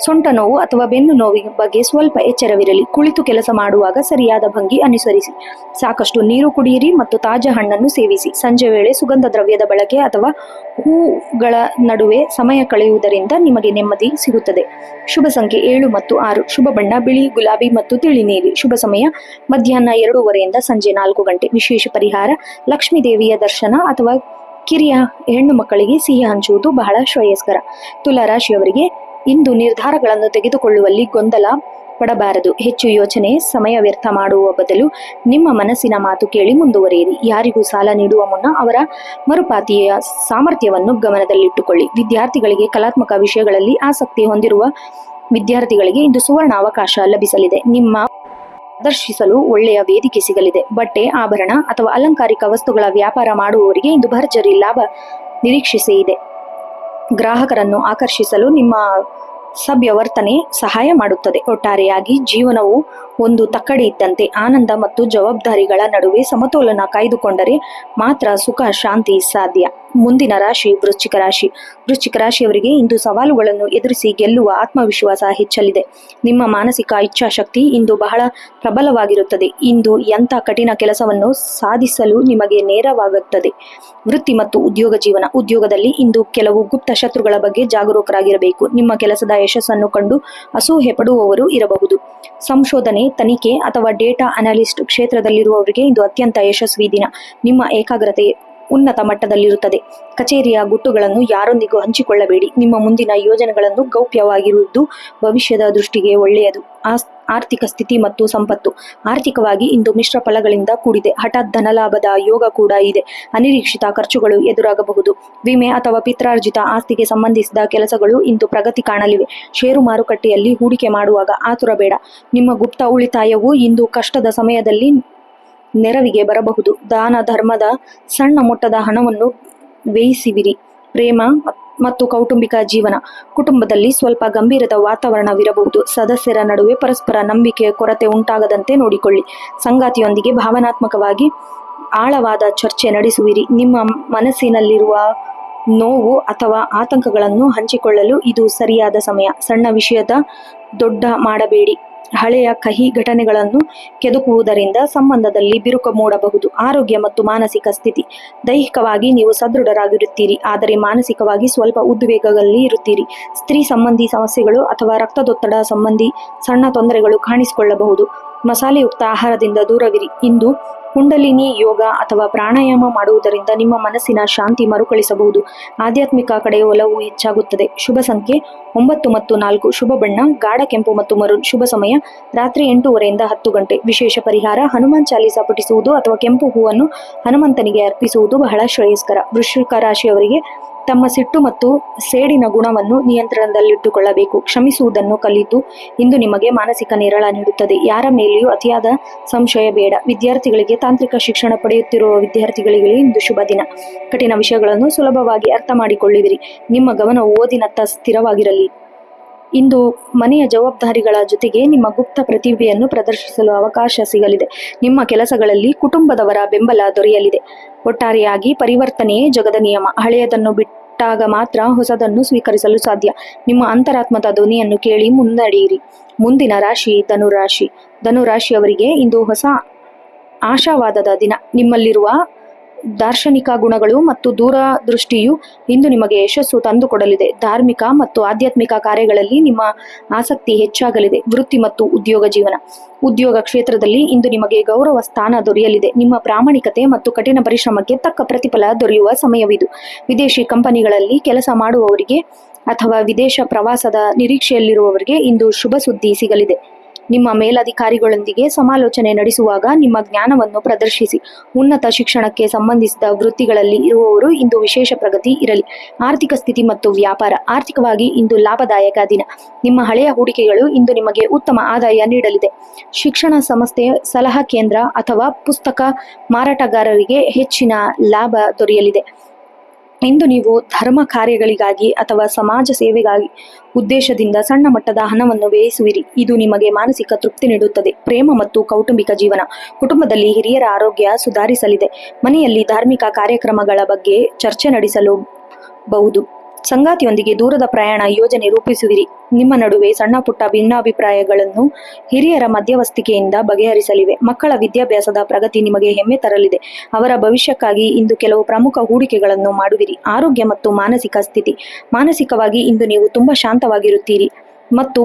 ಸೊಂಟ ನೋವು ಅಥವಾ ಬೆನ್ನು ನೋವಿನ ಬಗ್ಗೆ ಸ್ವಲ್ಪ ಎಚ್ಚರವಿರಲಿ. ಕುಳಿತು ಕೆಲಸ ಮಾಡುವಾಗ ಸರಿಯಾದ ಭಂಗಿ ಅನುಸರಿಸಿ. ಸಾಕಷ್ಟು ನೀರು ಕುಡಿಯಿರಿ ಮತ್ತು ತಾಜಾ ಹಣ್ಣನ್ನು ಸೇವಿಸಿ. ಸಂಜೆ ವೇಳೆ ಸುಗಂಧ ದ್ರವ್ಯದ ಬಳಕೆ ಅಥವಾ ಹೂಗಳ ನಡುವೆ ಸಮಯ ಕಳೆಯುವುದರಿಂದ ನಿಮಗೆ ನೆಮ್ಮದಿ ಸಿಗುತ್ತದೆ. ಶುಭ ಸಂಖ್ಯೆ 7 ಮತ್ತು 6. ಶುಭ ಬಣ್ಣ ಬಿಳಿ, ಗುಲಾಬಿ ಮತ್ತು ತಿಳಿ ನೀಲಿ. ಶುಭ ಸಮಯ ಮಧ್ಯಾಹ್ನ 2:30ರಿಂದ ಸಂಜೆ 4 ಗಂಟೆ. ವಿಶೇಷ ಪರಿಹಾರ: ಲಕ್ಷ್ಮೀ ದೇವಿಯ ದರ್ಶನ ಅಥವಾ ಕಿರಿಯ ಹೆಣ್ಣು ಮಕ್ಕಳಿಗೆ ಸಿಹಿ ಹಂಚುವುದು ಬಹಳ ಶ್ರೇಯಸ್ಕರ. ತುಲಾರಾಶಿಯವರಿಗೆ ಇಂದು ನಿರ್ಧಾರಗಳನ್ನು ತೆಗೆದುಕೊಳ್ಳುವಲ್ಲಿ ಗೊಂದಲ ಪಡಬಾರದು. ಹೆಚ್ಚು ಯೋಚನೆ, ಸಮಯ ವ್ಯರ್ಥ ಮಾಡುವ ಬದಲು ನಿಮ್ಮ ಮನಸ್ಸಿನ ಮಾತು ಕೇಳಿ ಮುಂದುವರಿಯಿರಿ. ಯಾರಿಗೂ ಸಾಲ ನೀಡುವ ಮುನ್ನ ಅವರ ಮರುಪಾವತಿಯ ಸಾಮರ್ಥ್ಯವನ್ನು ಗಮನದಲ್ಲಿಟ್ಟುಕೊಳ್ಳಿ. ವಿದ್ಯಾರ್ಥಿಗಳಿಗೆ ಕಲಾತ್ಮಕ ವಿಷಯಗಳಲ್ಲಿ ಆಸಕ್ತಿ ಹೊಂದಿರುವ ವಿದ್ಯಾರ್ಥಿಗಳಿಗೆ ಇಂದು ಸುವರ್ಣ ಅವಕಾಶ ಲಭಿಸಲಿದೆ. ನಿಮ್ಮ ಪ್ರದರ್ಶಿಸಲು ಒಳ್ಳೆಯ ವೇದಿಕೆ ಸಿಗಲಿದೆ. ಬಟ್ಟೆ, ಆಭರಣ ಅಥವಾ ಅಲಂಕಾರಿಕ ವಸ್ತುಗಳ ವ್ಯಾಪಾರ ಮಾಡುವವರಿಗೆ ಇಂದು ಭರ್ಜರಿ ಲಾಭ ನಿರೀಕ್ಷೆ ಇದೆ. ಗ್ರಾಹಕರನ್ನು ಆಕರ್ಷಿಸಲು ನಿಮ್ಮ ಸಭ್ಯ ವರ್ತನೆ ಸಹಾಯ ಮಾಡುತ್ತದೆ. ಒಟ್ಟಾರೆಯಾಗಿ ಜೀವನವು ಒಂದು ತಕ್ಕಡಿ ಇದ್ದಂತೆ. ಆನಂದ ಮತ್ತು ಜವಾಬ್ದಾರಿಗಳ ನಡುವೆ ಸಮತೋಲನ ಕಾಯ್ದುಕೊಂಡರೆ ಮಾತ್ರ ಸುಖ ಶಾಂತಿ ಸಾಧ್ಯ. ಮುಂದಿನ ರಾಶಿ ವೃಶ್ಚಿಕ ರಾಶಿ. ವೃಶ್ಚಿಕ ರಾಶಿಯವರಿಗೆ ಇಂದು ಸವಾಲುಗಳನ್ನು ಎದುರಿಸಿ ಗೆಲ್ಲುವ ಆತ್ಮವಿಶ್ವಾಸ ಹೆಚ್ಚಲಿದೆ. ನಿಮ್ಮ ಮಾನಸಿಕ ಇಚ್ಛಾಶಕ್ತಿ ಇಂದು ಬಹಳ ಪ್ರಬಲವಾಗಿರುತ್ತದೆ. ಇಂದು ಎಂಥ ಕಠಿಣ ಕೆಲಸವನ್ನು ಸಾಧಿಸಲು ನಿಮಗೆ ನೇರವಾಗುತ್ತದೆ. ವೃತ್ತಿ ಮತ್ತು ಉದ್ಯೋಗ ಜೀವನ. ಉದ್ಯೋಗದಲ್ಲಿ ಇಂದು ಕೆಲವು ಗುಪ್ತ ಶತ್ರುಗಳ ಬಗ್ಗೆ ಜಾಗರೂಕರಾಗಿರಬೇಕು. ನಿಮ್ಮ ಕೆಲಸದ ಯಶಸ್ಸನ್ನು ಕಂಡು ಅಸೂಹೆ ಪಡುವವರು ಇರಬಹುದು. ಸಂಶೋಧನೆ, ತನಿಖೆ ಅಥವಾ ಡೇಟಾ ಅನಾಲಿಸ್ಟ್ ಕ್ಷೇತ್ರದಲ್ಲಿರುವವರಿಗೆ ಇಂದು ಅತ್ಯಂತ ಯಶಸ್ವಿ ದಿನ. ನಿಮ್ಮ ಏಕಾಗ್ರತೆ ಉನ್ನತ ಮಟ್ಟದಲ್ಲಿರುತ್ತದೆ. ಕಚೇರಿಯ ಗುಟ್ಟುಗಳನ್ನು ಯಾರೊಂದಿಗೂ ಹಂಚಿಕೊಳ್ಳಬೇಡಿ. ನಿಮ್ಮ ಮುಂದಿನ ಯೋಜನೆಗಳನ್ನು ಗೌಪ್ಯವಾಗಿರುವುದು ಭವಿಷ್ಯದ ದೃಷ್ಟಿಗೆ ಒಳ್ಳೆಯದು. ಆರ್ಥಿಕ ಸ್ಥಿತಿ ಮತ್ತು ಸಂಪತ್ತು. ಆರ್ಥಿಕವಾಗಿ ಇಂದು ಮಿಶ್ರ ಫಲಗಳಿಂದ ಕೂಡಿದೆ. ಹಠಾತ್ ಧನಲಾಭದ ಯೋಗ ಕೂಡ ಇದೆ. ಅನಿರೀಕ್ಷಿತ ಖರ್ಚುಗಳು ಎದುರಾಗಬಹುದು. ವಿಮೆ ಅಥವಾ ಪಿತ್ರಾರ್ಜಿತ ಆಸ್ತಿಗೆ ಸಂಬಂಧಿಸಿದ ಕೆಲಸಗಳು ಇಂದು ಪ್ರಗತಿ ಕಾಣಲಿವೆ. ಷೇರು ಮಾರುಕಟ್ಟೆಯಲ್ಲಿ ಹೂಡಿಕೆ ಮಾಡುವಾಗ ಆತುರ ಬೇಡ. ನಿಮ್ಮ ಗುಪ್ತ ಉಳಿತಾಯವು ಇಂದು ಕಷ್ಟದ ಸಮಯದಲ್ಲಿ ನೆರವಿಗೆ ಬರಬಹುದು. ದಾನ ಧರ್ಮದ ಸಣ್ಣ ಮೊತ್ತದ ಹಣವನ್ನು ವ್ಯಯಿಸುವಿರಿ. ಪ್ರೇಮ ಮತ್ತು ಕೌಟುಂಬಿಕ ಜೀವನ. ಕುಟುಂಬದಲ್ಲಿ ಸ್ವಲ್ಪ ಗಂಭೀರದ ವಾತಾವರಣವಿರಬಹುದು. ಸದಸ್ಯರ ನಡುವೆ ಪರಸ್ಪರ ನಂಬಿಕೆಯ ಕೊರತೆ ಉಂಟಾಗದಂತೆ ನೋಡಿಕೊಳ್ಳಿ. ಸಂಗಾತಿಯೊಂದಿಗೆ ಭಾವನಾತ್ಮಕವಾಗಿ ಆಳವಾದ ಚರ್ಚೆ ನಡೆಸುವಿರಿ. ನಿಮ್ಮ ಮನಸ್ಸಿನಲ್ಲಿರುವ ನೋವು ಅಥವಾ ಆತಂಕಗಳನ್ನು ಹಂಚಿಕೊಳ್ಳಲು ಇದು ಸರಿಯಾದ ಸಮಯ. ಸಣ್ಣ ವಿಷಯದ ದೊಡ್ಡ ಮಾಡಬೇಡಿ. ಹಳೆಯ ಕಹಿ ಘಟನೆಗಳನ್ನು ಕೆದಕುವುದರಿಂದ ಸಂಬಂಧದಲ್ಲಿ ಬಿರುಕು ಮೂಡಬಹುದು. ಆರೋಗ್ಯ ಮತ್ತು ಮಾನಸಿಕ ಸ್ಥಿತಿ. ದೈಹಿಕವಾಗಿ ನೀವು ಸದೃಢರಾಗಿರುತ್ತೀರಿ, ಆದರೆ ಮಾನಸಿಕವಾಗಿ ಸ್ವಲ್ಪ ಉದ್ವೇಗದಲ್ಲಿ ಇರುತ್ತೀರಿ. ಸ್ತ್ರೀ ಸಂಬಂಧಿ ಸಮಸ್ಯೆಗಳು ಅಥವಾ ರಕ್ತದೊತ್ತಡ ಸಂಬಂಧಿ ಸಣ್ಣ ತೊಂದರೆಗಳು ಕಾಣಿಸಿಕೊಳ್ಳಬಹುದು. ಮಸಾಲೆಯುಕ್ತ ಆಹಾರದಿಂದ ದೂರವಿರಿ. ಇಂದು ಕುಂಡಲಿನಿ ಯೋಗ ಅಥವಾ ಪ್ರಾಣಾಯಾಮ ಮಾಡುವುದರಿಂದ ನಿಮ್ಮ ಮನಸ್ಸಿನ ಶಾಂತಿ ಮರುಕಳಿಸಬಹುದು. ಆಧ್ಯಾತ್ಮಿಕ ಕಡೆ ಒಲವು ಹೆಚ್ಚಾಗುತ್ತದೆ. ಶುಭ ಸಂಖ್ಯೆ 9 ಮತ್ತು 4. ಶುಭ ಬಣ್ಣ ಗಾಢ ಕೆಂಪು ಮತ್ತು ಮರೂನ್. ಶುಭ ಸಮಯ ರಾತ್ರಿ 8:30 ರಿಂದ 10 ಗಂಟೆ. ವಿಶೇಷ ಪರಿಹಾರ ಹನುಮಾನ್ ಚಾಲೀಸ ಪಠಿಸುವುದು ಅಥವಾ ಕೆಂಪು ಹೂವನ್ನು ಹನುಮಂತನಿಗೆ ಅರ್ಪಿಸುವುದು ಬಹಳ ಶ್ರೇಯಸ್ಕರ. ವೃಶ್ಚಿಕ ರಾಶಿಯವರಿಗೆ ತಮ್ಮ ಸಿಟ್ಟು ಮತ್ತು ಸೇಡಿನ ಗುಣವನ್ನು ನಿಯಂತ್ರಣದಲ್ಲಿಟ್ಟುಕೊಳ್ಳಬೇಕು. ಕ್ಷಮಿಸುವುದನ್ನು ಕಲಿತು ಇಂದು ನಿಮಗೆ ಮಾನಸಿಕ ನಿರಳ ನೀಡುತ್ತದೆ. ಯಾರ ಮೇಲೆಯೂ ಅತಿಯಾದ ಸಂಶಯ ಬೇಡ. ವಿದ್ಯಾರ್ಥಿಗಳಿಗೆ ತಾಂತ್ರಿಕ ಶಿಕ್ಷಣ ಪಡೆಯುತ್ತಿರುವ ವಿದ್ಯಾರ್ಥಿಗಳಿಗೆ ಇಂದು ಶುಭ ದಿನ. ಕಠಿಣ ವಿಷಯಗಳನ್ನು ಸುಲಭವಾಗಿ ಅರ್ಥ ಮಾಡಿಕೊಳ್ಳುವಿರಿ. ನಿಮ್ಮ ಗಮನ ಓದಿನತ್ತ ಸ್ಥಿರವಾಗಿರಲಿ. ಇಂದು ಮನೆಯ ಜವಾಬ್ದಾರಿಗಳ ಜೊತೆಗೆ ನಿಮ್ಮ ಗುಪ್ತ ಪ್ರತಿಭೆಯನ್ನು ಪ್ರದರ್ಶಿಸಲು ಅವಕಾಶ ಸಿಗಲಿದೆ. ನಿಮ್ಮ ಕೆಲಸಗಳಲ್ಲಿ ಕುಟುಂಬದವರ ಬೆಂಬಲ ದೊರೆಯಲಿದೆ. ಒಟ್ಟಾರೆಯಾಗಿ ಪರಿವರ್ತನೆಯೇ ಜಗದ ನಿಯಮ. ಹಳೆಯದನ್ನು ಬಿಟ್ಟಾಗ ಮಾತ್ರ ಹೊಸದನ್ನು ಸ್ವೀಕರಿಸಲು ಸಾಧ್ಯ. ನಿಮ್ಮ ಅಂತರಾತ್ಮದ ಧ್ವನಿಯನ್ನು ಕೇಳಿ ಮುನ್ನಡೆಯಿರಿ. ಮುಂದಿನ ರಾಶಿ ಧನುರಾಶಿ. ಧನುರಾಶಿಯವರಿಗೆ ಇಂದು ಹೊಸ ಆಶಾವಾದದ ದಿನ. ನಿಮ್ಮಲ್ಲಿರುವ ದಾರ್ಶನಿಕ ಗುಣಗಳು ಮತ್ತು ದೂರದೃಷ್ಟಿಯು ಇಂದು ನಿಮಗೆ ಯಶಸ್ಸು ತಂದುಕೊಡಲಿದೆ. ಧಾರ್ಮಿಕ ಮತ್ತು ಆಧ್ಯಾತ್ಮಿಕ ಕಾರ್ಯಗಳಲ್ಲಿ ನಿಮ್ಮ ಆಸಕ್ತಿ ಹೆಚ್ಚಾಗಲಿದೆ. ವೃತ್ತಿ ಮತ್ತು ಉದ್ಯೋಗ ಜೀವನ. ಉದ್ಯೋಗ ಕ್ಷೇತ್ರದಲ್ಲಿ ಇಂದು ನಿಮಗೆ ಗೌರವ ಸ್ಥಾನ ದೊರೆಯಲಿದೆ. ನಿಮ್ಮ ಪ್ರಾಮಾಣಿಕತೆ ಮತ್ತು ಕಠಿಣ ಪರಿಶ್ರಮಕ್ಕೆ ತಕ್ಕ ಪ್ರತಿಫಲ ದೊರೆಯುವ ಸಮಯವಿದು. ವಿದೇಶಿ ಕಂಪನಿಗಳಲ್ಲಿ ಕೆಲಸ ಮಾಡುವವರಿಗೆ ಅಥವಾ ವಿದೇಶ ಪ್ರವಾಸದ ನಿರೀಕ್ಷೆಯಲ್ಲಿರುವವರಿಗೆ ಇಂದು ಶುಭ ಸುದ್ದಿ ಸಿಗಲಿದೆ. ನಿಮ್ಮ ಮೇಲಧಿಕಾರಿಗಳೊಂದಿಗೆ ಸಮಾಲೋಚನೆ ನಡೆಸುವಾಗ ನಿಮ್ಮ ಜ್ಞಾನವನ್ನು ಪ್ರದರ್ಶಿಸಿ. ಉನ್ನತ ಶಿಕ್ಷಣಕ್ಕೆ ಸಂಬಂಧಿಸಿದ ವೃತ್ತಿಗಳಲ್ಲಿ ಇರುವವರು ಇಂದು ವಿಶೇಷ ಪ್ರಗತಿ ಇರಲಿ. ಆರ್ಥಿಕ ಸ್ಥಿತಿ ಮತ್ತು ವ್ಯಾಪಾರ. ಆರ್ಥಿಕವಾಗಿ ಇಂದು ಲಾಭದಾಯಕ ದಿನ. ನಿಮ್ಮ ಹಳೆಯ ಹೂಡಿಕೆಗಳು ಇಂದು ನಿಮಗೆ ಉತ್ತಮ ಆದಾಯ ನೀಡಲಿದೆ. ಶಿಕ್ಷಣ ಸಂಸ್ಥೆ, ಸಲಹಾ ಕೇಂದ್ರ ಅಥವಾ ಪುಸ್ತಕ ಮಾರಾಟಗಾರರಿಗೆ ಹೆಚ್ಚಿನ ಲಾಭ ದೊರೆಯಲಿದೆ. ಇಂದು ನೀವು ಧರ್ಮ ಕಾರ್ಯಗಳಿಗಾಗಿ ಅಥವಾ ಸಮಾಜ ಸೇವೆಗಾಗಿ ಉದ್ದೇಶದಿಂದ ಸಣ್ಣ ಮಟ್ಟದ ಹಣವನ್ನು ವ್ಯಯಿಸುವಿರಿ. ಇದು ನಿಮಗೆ ಮಾನಸಿಕ ತೃಪ್ತಿ ನೀಡುತ್ತದೆ. ಪ್ರೇಮ ಮತ್ತು ಕೌಟುಂಬಿಕ ಜೀವನ. ಕುಟುಂಬದಲ್ಲಿ ಹಿರಿಯರ ಆರೋಗ್ಯ ಸುಧಾರಿಸಲಿದೆ. ಮನೆಯಲ್ಲಿ ಧಾರ್ಮಿಕ ಕಾರ್ಯಕ್ರಮಗಳ ಬಗ್ಗೆ ಚರ್ಚೆ ನಡೆಸಬಹುದು. ಸಂಗಾತಿಯೊಂದಿಗೆ ದೂರದ ಪ್ರಯಾಣ ಯೋಜನೆ ರೂಪಿಸುವಿರಿ. ನಿಮ್ಮ ನಡುವೆ ಸಣ್ಣ ಪುಟ್ಟ ಭಿನ್ನಾಭಿಪ್ರಾಯಗಳನ್ನು ಹಿರಿಯರ ಮಧ್ಯವಸ್ಥಿಕೆಯಿಂದ ಬಗೆಹರಿಸಲಿವೆ. ಮಕ್ಕಳ ವಿದ್ಯಾಭ್ಯಾಸದ ಪ್ರಗತಿ ನಿಮಗೆ ಹೆಮ್ಮೆ ತರಲಿದೆ. ಅವರ ಭವಿಷ್ಯಕ್ಕಾಗಿ ಇಂದು ಕೆಲವು ಪ್ರಮುಖ ಹೂಡಿಕೆಗಳನ್ನು ಮಾಡುವಿರಿ. ಆರೋಗ್ಯ ಮತ್ತು ಮಾನಸಿಕ ಸ್ಥಿತಿ. ಮಾನಸಿಕವಾಗಿ ಇಂದು ನೀವು ತುಂಬಾ ಶಾಂತವಾಗಿರುತ್ತೀರಿ ಮತ್ತು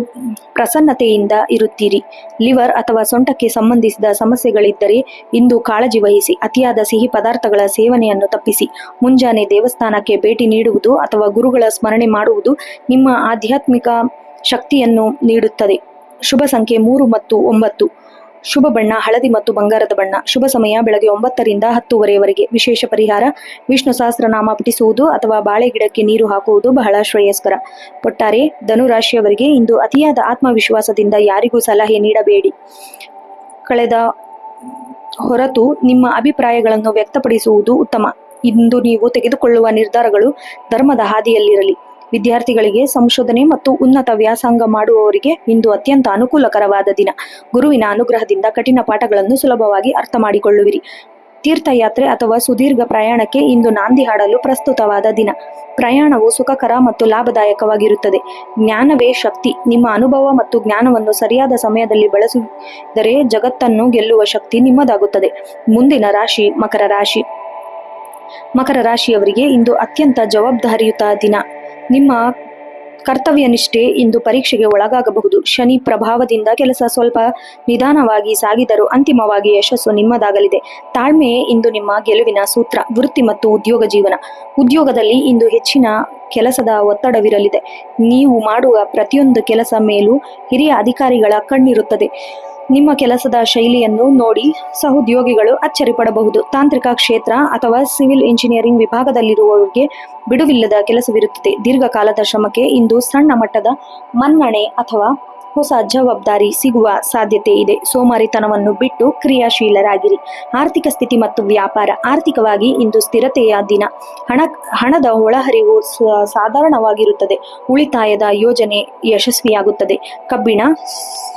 ಪ್ರಸನ್ನತೆಯಿಂದ ಇರುತ್ತೀರಿ. ಲಿವರ್ ಅಥವಾ ಸೊಂಟಕ್ಕೆ ಸಂಬಂಧಿಸಿದ ಸಮಸ್ಯೆಗಳಿದ್ದರೆ ಇಂದು ಕಾಳಜಿ ವಹಿಸಿ. ಅತಿಯಾದ ಸಿಹಿ ಪದಾರ್ಥಗಳ ಸೇವನೆಯನ್ನು ತಪ್ಪಿಸಿ. ಮುಂಜಾನೆ ದೇವಸ್ಥಾನಕ್ಕೆ ಭೇಟಿ ನೀಡುವುದು ಅಥವಾ ಗುರುಗಳ ಸ್ಮರಣೆ ಮಾಡುವುದು ನಿಮ್ಮ ಆಧ್ಯಾತ್ಮಿಕ ಶಕ್ತಿಯನ್ನು ನೀಡುತ್ತದೆ. ಶುಭ ಸಂಖ್ಯೆ 3 ಮತ್ತು 9. ಶುಭ ಬಣ್ಣ ಹಳದಿ ಮತ್ತು ಬಂಗಾರದ ಬಣ್ಣ. ಶುಭ ಸಮಯ ಬೆಳಗ್ಗೆ 9 ರಿಂದ 10:30 ವಿಶೇಷ ಪರಿಹಾರ ವಿಷ್ಣು ಸಹಸ್ರನಾಮ ಪಠಿಸುವುದು ಅಥವಾ ಬಾಳೆ ಗಿಡಕ್ಕೆ ನೀರು ಹಾಕುವುದು ಬಹಳ ಶ್ರೇಯಸ್ಕರ. ಒಟ್ಟಾರೆ ಧನುರಾಶಿಯವರಿಗೆ ಇಂದು ಅತಿಯಾದ ಆತ್ಮವಿಶ್ವಾಸದಿಂದ ಯಾರಿಗೂ ಸಲಹೆ ನೀಡಬೇಡಿ. ಕಳೆದ ಹೊರತು ನಿಮ್ಮ ಅಭಿಪ್ರಾಯಗಳನ್ನು ವ್ಯಕ್ತಪಡಿಸುವುದು ಉತ್ತಮ. ಇಂದು ನೀವು ತೆಗೆದುಕೊಳ್ಳುವ ನಿರ್ಧಾರಗಳು ಧರ್ಮದ ಹಾದಿಯಲ್ಲಿರಲಿ. ವಿದ್ಯಾರ್ಥಿಗಳಿಗೆ, ಸಂಶೋಧನೆ ಮತ್ತು ಉನ್ನತ ವ್ಯಾಸಂಗ ಮಾಡುವವರಿಗೆ ಇಂದು ಅತ್ಯಂತ ಅನುಕೂಲಕರವಾದ ದಿನ. ಗುರುವಿನ ಅನುಗ್ರಹದಿಂದ ಕಠಿಣ ಪಾಠಗಳನ್ನು ಸುಲಭವಾಗಿ ಅರ್ಥ ಮಾಡಿಕೊಳ್ಳುವಿರಿ. ತೀರ್ಥಯಾತ್ರೆ ಅಥವಾ ಸುದೀರ್ಘ ಪ್ರಯಾಣಕ್ಕೆ ಇಂದು ನಾಂದಿ ಹಾಡಲು ಪ್ರಸ್ತುತವಾದ ದಿನ. ಪ್ರಯಾಣವು ಸುಖಕರ ಮತ್ತು ಲಾಭದಾಯಕವಾಗಿರುತ್ತದೆ. ಜ್ಞಾನವೇ ಶಕ್ತಿ. ನಿಮ್ಮ ಅನುಭವ ಮತ್ತು ಜ್ಞಾನವನ್ನು ಸರಿಯಾದ ಸಮಯದಲ್ಲಿ ಬಳಸಿದರೆ ಜಗತ್ತನ್ನು ಗೆಲ್ಲುವ ಶಕ್ತಿ ನಿಮ್ಮದಾಗುತ್ತದೆ. ಮುಂದಿನ ರಾಶಿ ಮಕರ ರಾಶಿ. ಮಕರ ರಾಶಿಯವರಿಗೆ ಇಂದು ಅತ್ಯಂತ ಜವಾಬ್ದಾರಿಯುತ ದಿನ. ನಿಮ್ಮ ಕರ್ತವ್ಯನಿಷ್ಠೆ ಇಂದು ಪರೀಕ್ಷೆಗೆ ಒಳಗಾಗಬಹುದು. ಶನಿ ಪ್ರಭಾವದಿಂದ ಕೆಲಸ ಸ್ವಲ್ಪ ನಿಧಾನವಾಗಿ ಸಾಗಿದರೂ ಅಂತಿಮವಾಗಿ ಯಶಸ್ಸು ನಿಮ್ಮದಾಗಲಿದೆ. ತಾಳ್ಮೆಯೇ ಇಂದು ನಿಮ್ಮ ಗೆಲುವಿನ ಸೂತ್ರ. ವೃತ್ತಿ ಮತ್ತು ಉದ್ಯೋಗ ಜೀವನ. ಉದ್ಯೋಗದಲ್ಲಿ ಇಂದು ಹೆಚ್ಚಿನ ಕೆಲಸದ ಒತ್ತಡವಿರಲಿದೆ. ನೀವು ಮಾಡುವ ಪ್ರತಿಯೊಂದು ಕೆಲಸ ಮೇಲೂ ಹಿರಿಯ ಅಧಿಕಾರಿಗಳ ಕಣ್ಣಿರುತ್ತದೆ. ನಿಮ್ಮ ಕೆಲಸದ ಶೈಲಿಯನ್ನು ನೋಡಿ ಸಹೋದ್ಯೋಗಿಗಳು ಅಚ್ಚರಿಪಡಬಹುದು. ತಾಂತ್ರಿಕ ಕ್ಷೇತ್ರ ಅಥವಾ ಸಿವಿಲ್ ಇಂಜಿನಿಯರಿಂಗ್ ವಿಭಾಗದಲ್ಲಿರುವವರಿಗೆ ಬಿಡುವಿಲ್ಲದ ಕೆಲಸವಿರುತ್ತದೆ. ದೀರ್ಘಕಾಲದ ಶ್ರಮಕ್ಕೆ ಇಂದು ಸಣ್ಣ ಮಟ್ಟದ ಮನ್ನಣೆ ಅಥವಾ ಹೊಸ ಜವಾಬ್ದಾರಿ ಸಿಗುವ ಸಾಧ್ಯತೆ ಇದೆ. ಸೋಮಾರಿತನವನ್ನು ಬಿಟ್ಟು ಕ್ರಿಯಾಶೀಲರಾಗಿರಿ. ಆರ್ಥಿಕ ಸ್ಥಿತಿ ಮತ್ತು ವ್ಯಾಪಾರ. ಆರ್ಥಿಕವಾಗಿ ಇಂದು ಸ್ಥಿರತೆಯ ದಿನ. ಹಣದ ಒಳಹರಿವು ಸಾಧಾರಣವಾಗಿರುತ್ತದೆ. ಉಳಿತಾಯದ ಯೋಜನೆ ಯಶಸ್ವಿಯಾಗುತ್ತದೆ. ಕಬ್ಬಿಣ,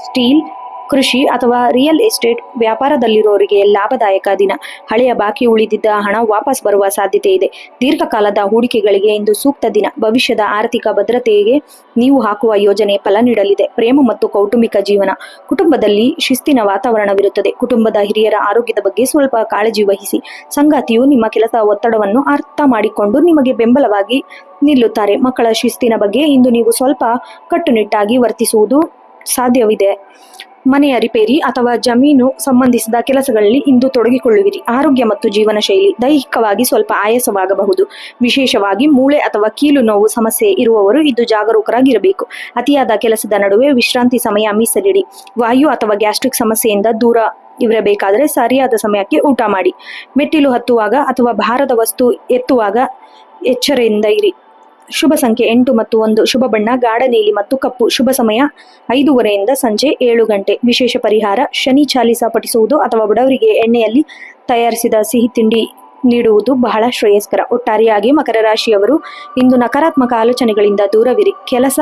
ಸ್ಟೀಲ್, ಕೃಷಿ ಅಥವಾ ರಿಯಲ್ ಎಸ್ಟೇಟ್ ವ್ಯಾಪಾರದಲ್ಲಿರುವವರಿಗೆ ಲಾಭದಾಯಕ ದಿನ. ಹಳೆಯ ಬಾಕಿ ಉಳಿದಿದ್ದ ಹಣ ವಾಪಸ್ ಬರುವ ಸಾಧ್ಯತೆ ಇದೆ. ದೀರ್ಘಕಾಲದ ಹೂಡಿಕೆಗಳಿಗೆ ಇಂದು ಸೂಕ್ತ ದಿನ. ಭವಿಷ್ಯದ ಆರ್ಥಿಕ ಭದ್ರತೆಗೆ ನೀವು ಹಾಕುವ ಯೋಜನೆ ಫಲ ನೀಡಲಿದೆ. ಪ್ರೇಮ ಮತ್ತು ಕೌಟುಂಬಿಕ ಜೀವನ. ಕುಟುಂಬದಲ್ಲಿ ಶಿಸ್ತಿನ ವಾತಾವರಣವಿರುತ್ತದೆ. ಕುಟುಂಬದ ಹಿರಿಯರ ಆರೋಗ್ಯದ ಬಗ್ಗೆ ಸ್ವಲ್ಪ ಕಾಳಜಿ ವಹಿಸಿ. ಸಂಗಾತಿಯು ನಿಮ್ಮ ಕೆಲಸ ಒತ್ತಡವನ್ನು ಅರ್ಥ ಮಾಡಿಕೊಂಡು ನಿಮಗೆ ಬೆಂಬಲವಾಗಿ ನಿಲ್ಲುತ್ತಾರೆ. ಮಕ್ಕಳ ಶಿಸ್ತಿನ ಬಗ್ಗೆ ಇಂದು ನೀವು ಸ್ವಲ್ಪ ಕಟ್ಟುನಿಟ್ಟಾಗಿ ವರ್ತಿಸುವುದು ಸಾಧ್ಯವಿದೆ. ಮನೆಯ ರಿಪೇರಿ ಅಥವಾ ಜಮೀನು ಸಂಬಂಧಿಸಿದ ಕೆಲಸಗಳಲ್ಲಿ ಇಂದು ತೊಡಗಿಕೊಳ್ಳುವಿರಿ. ಆರೋಗ್ಯ ಮತ್ತು ಜೀವನ ಶೈಲಿ. ದೈಹಿಕವಾಗಿ ಸ್ವಲ್ಪ ಆಯಾಸವಾಗಬಹುದು. ವಿಶೇಷವಾಗಿ ಮೂಳೆ ಅಥವಾ ಕೀಲು ನೋವು ಸಮಸ್ಯೆ ಇರುವವರು ಇಂದು ಜಾಗರೂಕರಾಗಿರಬೇಕು. ಅತಿಯಾದ ಕೆಲಸದ ನಡುವೆ ವಿಶ್ರಾಂತಿ ಸಮಯ ಮೀಸಲಿಡಿ. ವಾಯು ಅಥವಾ ಗ್ಯಾಸ್ಟ್ರಿಕ್ ಸಮಸ್ಯೆಯಿಂದ ದೂರ ಇರಬೇಕಾದರೆ ಸರಿಯಾದ ಸಮಯಕ್ಕೆ ಊಟ ಮಾಡಿ. ಮೆಟ್ಟಿಲು ಹತ್ತುವಾಗ ಅಥವಾ ಭಾರದ ವಸ್ತು ಎತ್ತುವಾಗ ಎಚ್ಚರದಿಂದ ಇರಿ. ಶುಭ ಸಂಖ್ಯೆ 8 ಮತ್ತು 1. ಶುಭ ಬಣ್ಣ ಗಾಢ ನೀಲಿ ಮತ್ತು ಕಪ್ಪು. ಶುಭ ಸಮಯ 5:30 ಸಂಜೆ 7 ಗಂಟೆ. ವಿಶೇಷ ಪರಿಹಾರ ಶನಿ ಚಾಲಿಸ ಪಠಿಸುವುದು ಅಥವಾ ಬಡವರಿಗೆ ಎಣ್ಣೆಯಲ್ಲಿ ತಯಾರಿಸಿದ ಸಿಹಿ ತಿಂಡಿ ನೀಡುವುದು ಬಹಳ ಶ್ರೇಯಸ್ಕರ. ಒಟ್ಟಾರೆಯಾಗಿ ಮಕರ ರಾಶಿಯವರು ಇಂದು ನಕಾರಾತ್ಮಕ ಆಲೋಚನೆಗಳಿಂದ ದೂರವಿರಿ. ಕೆಲಸ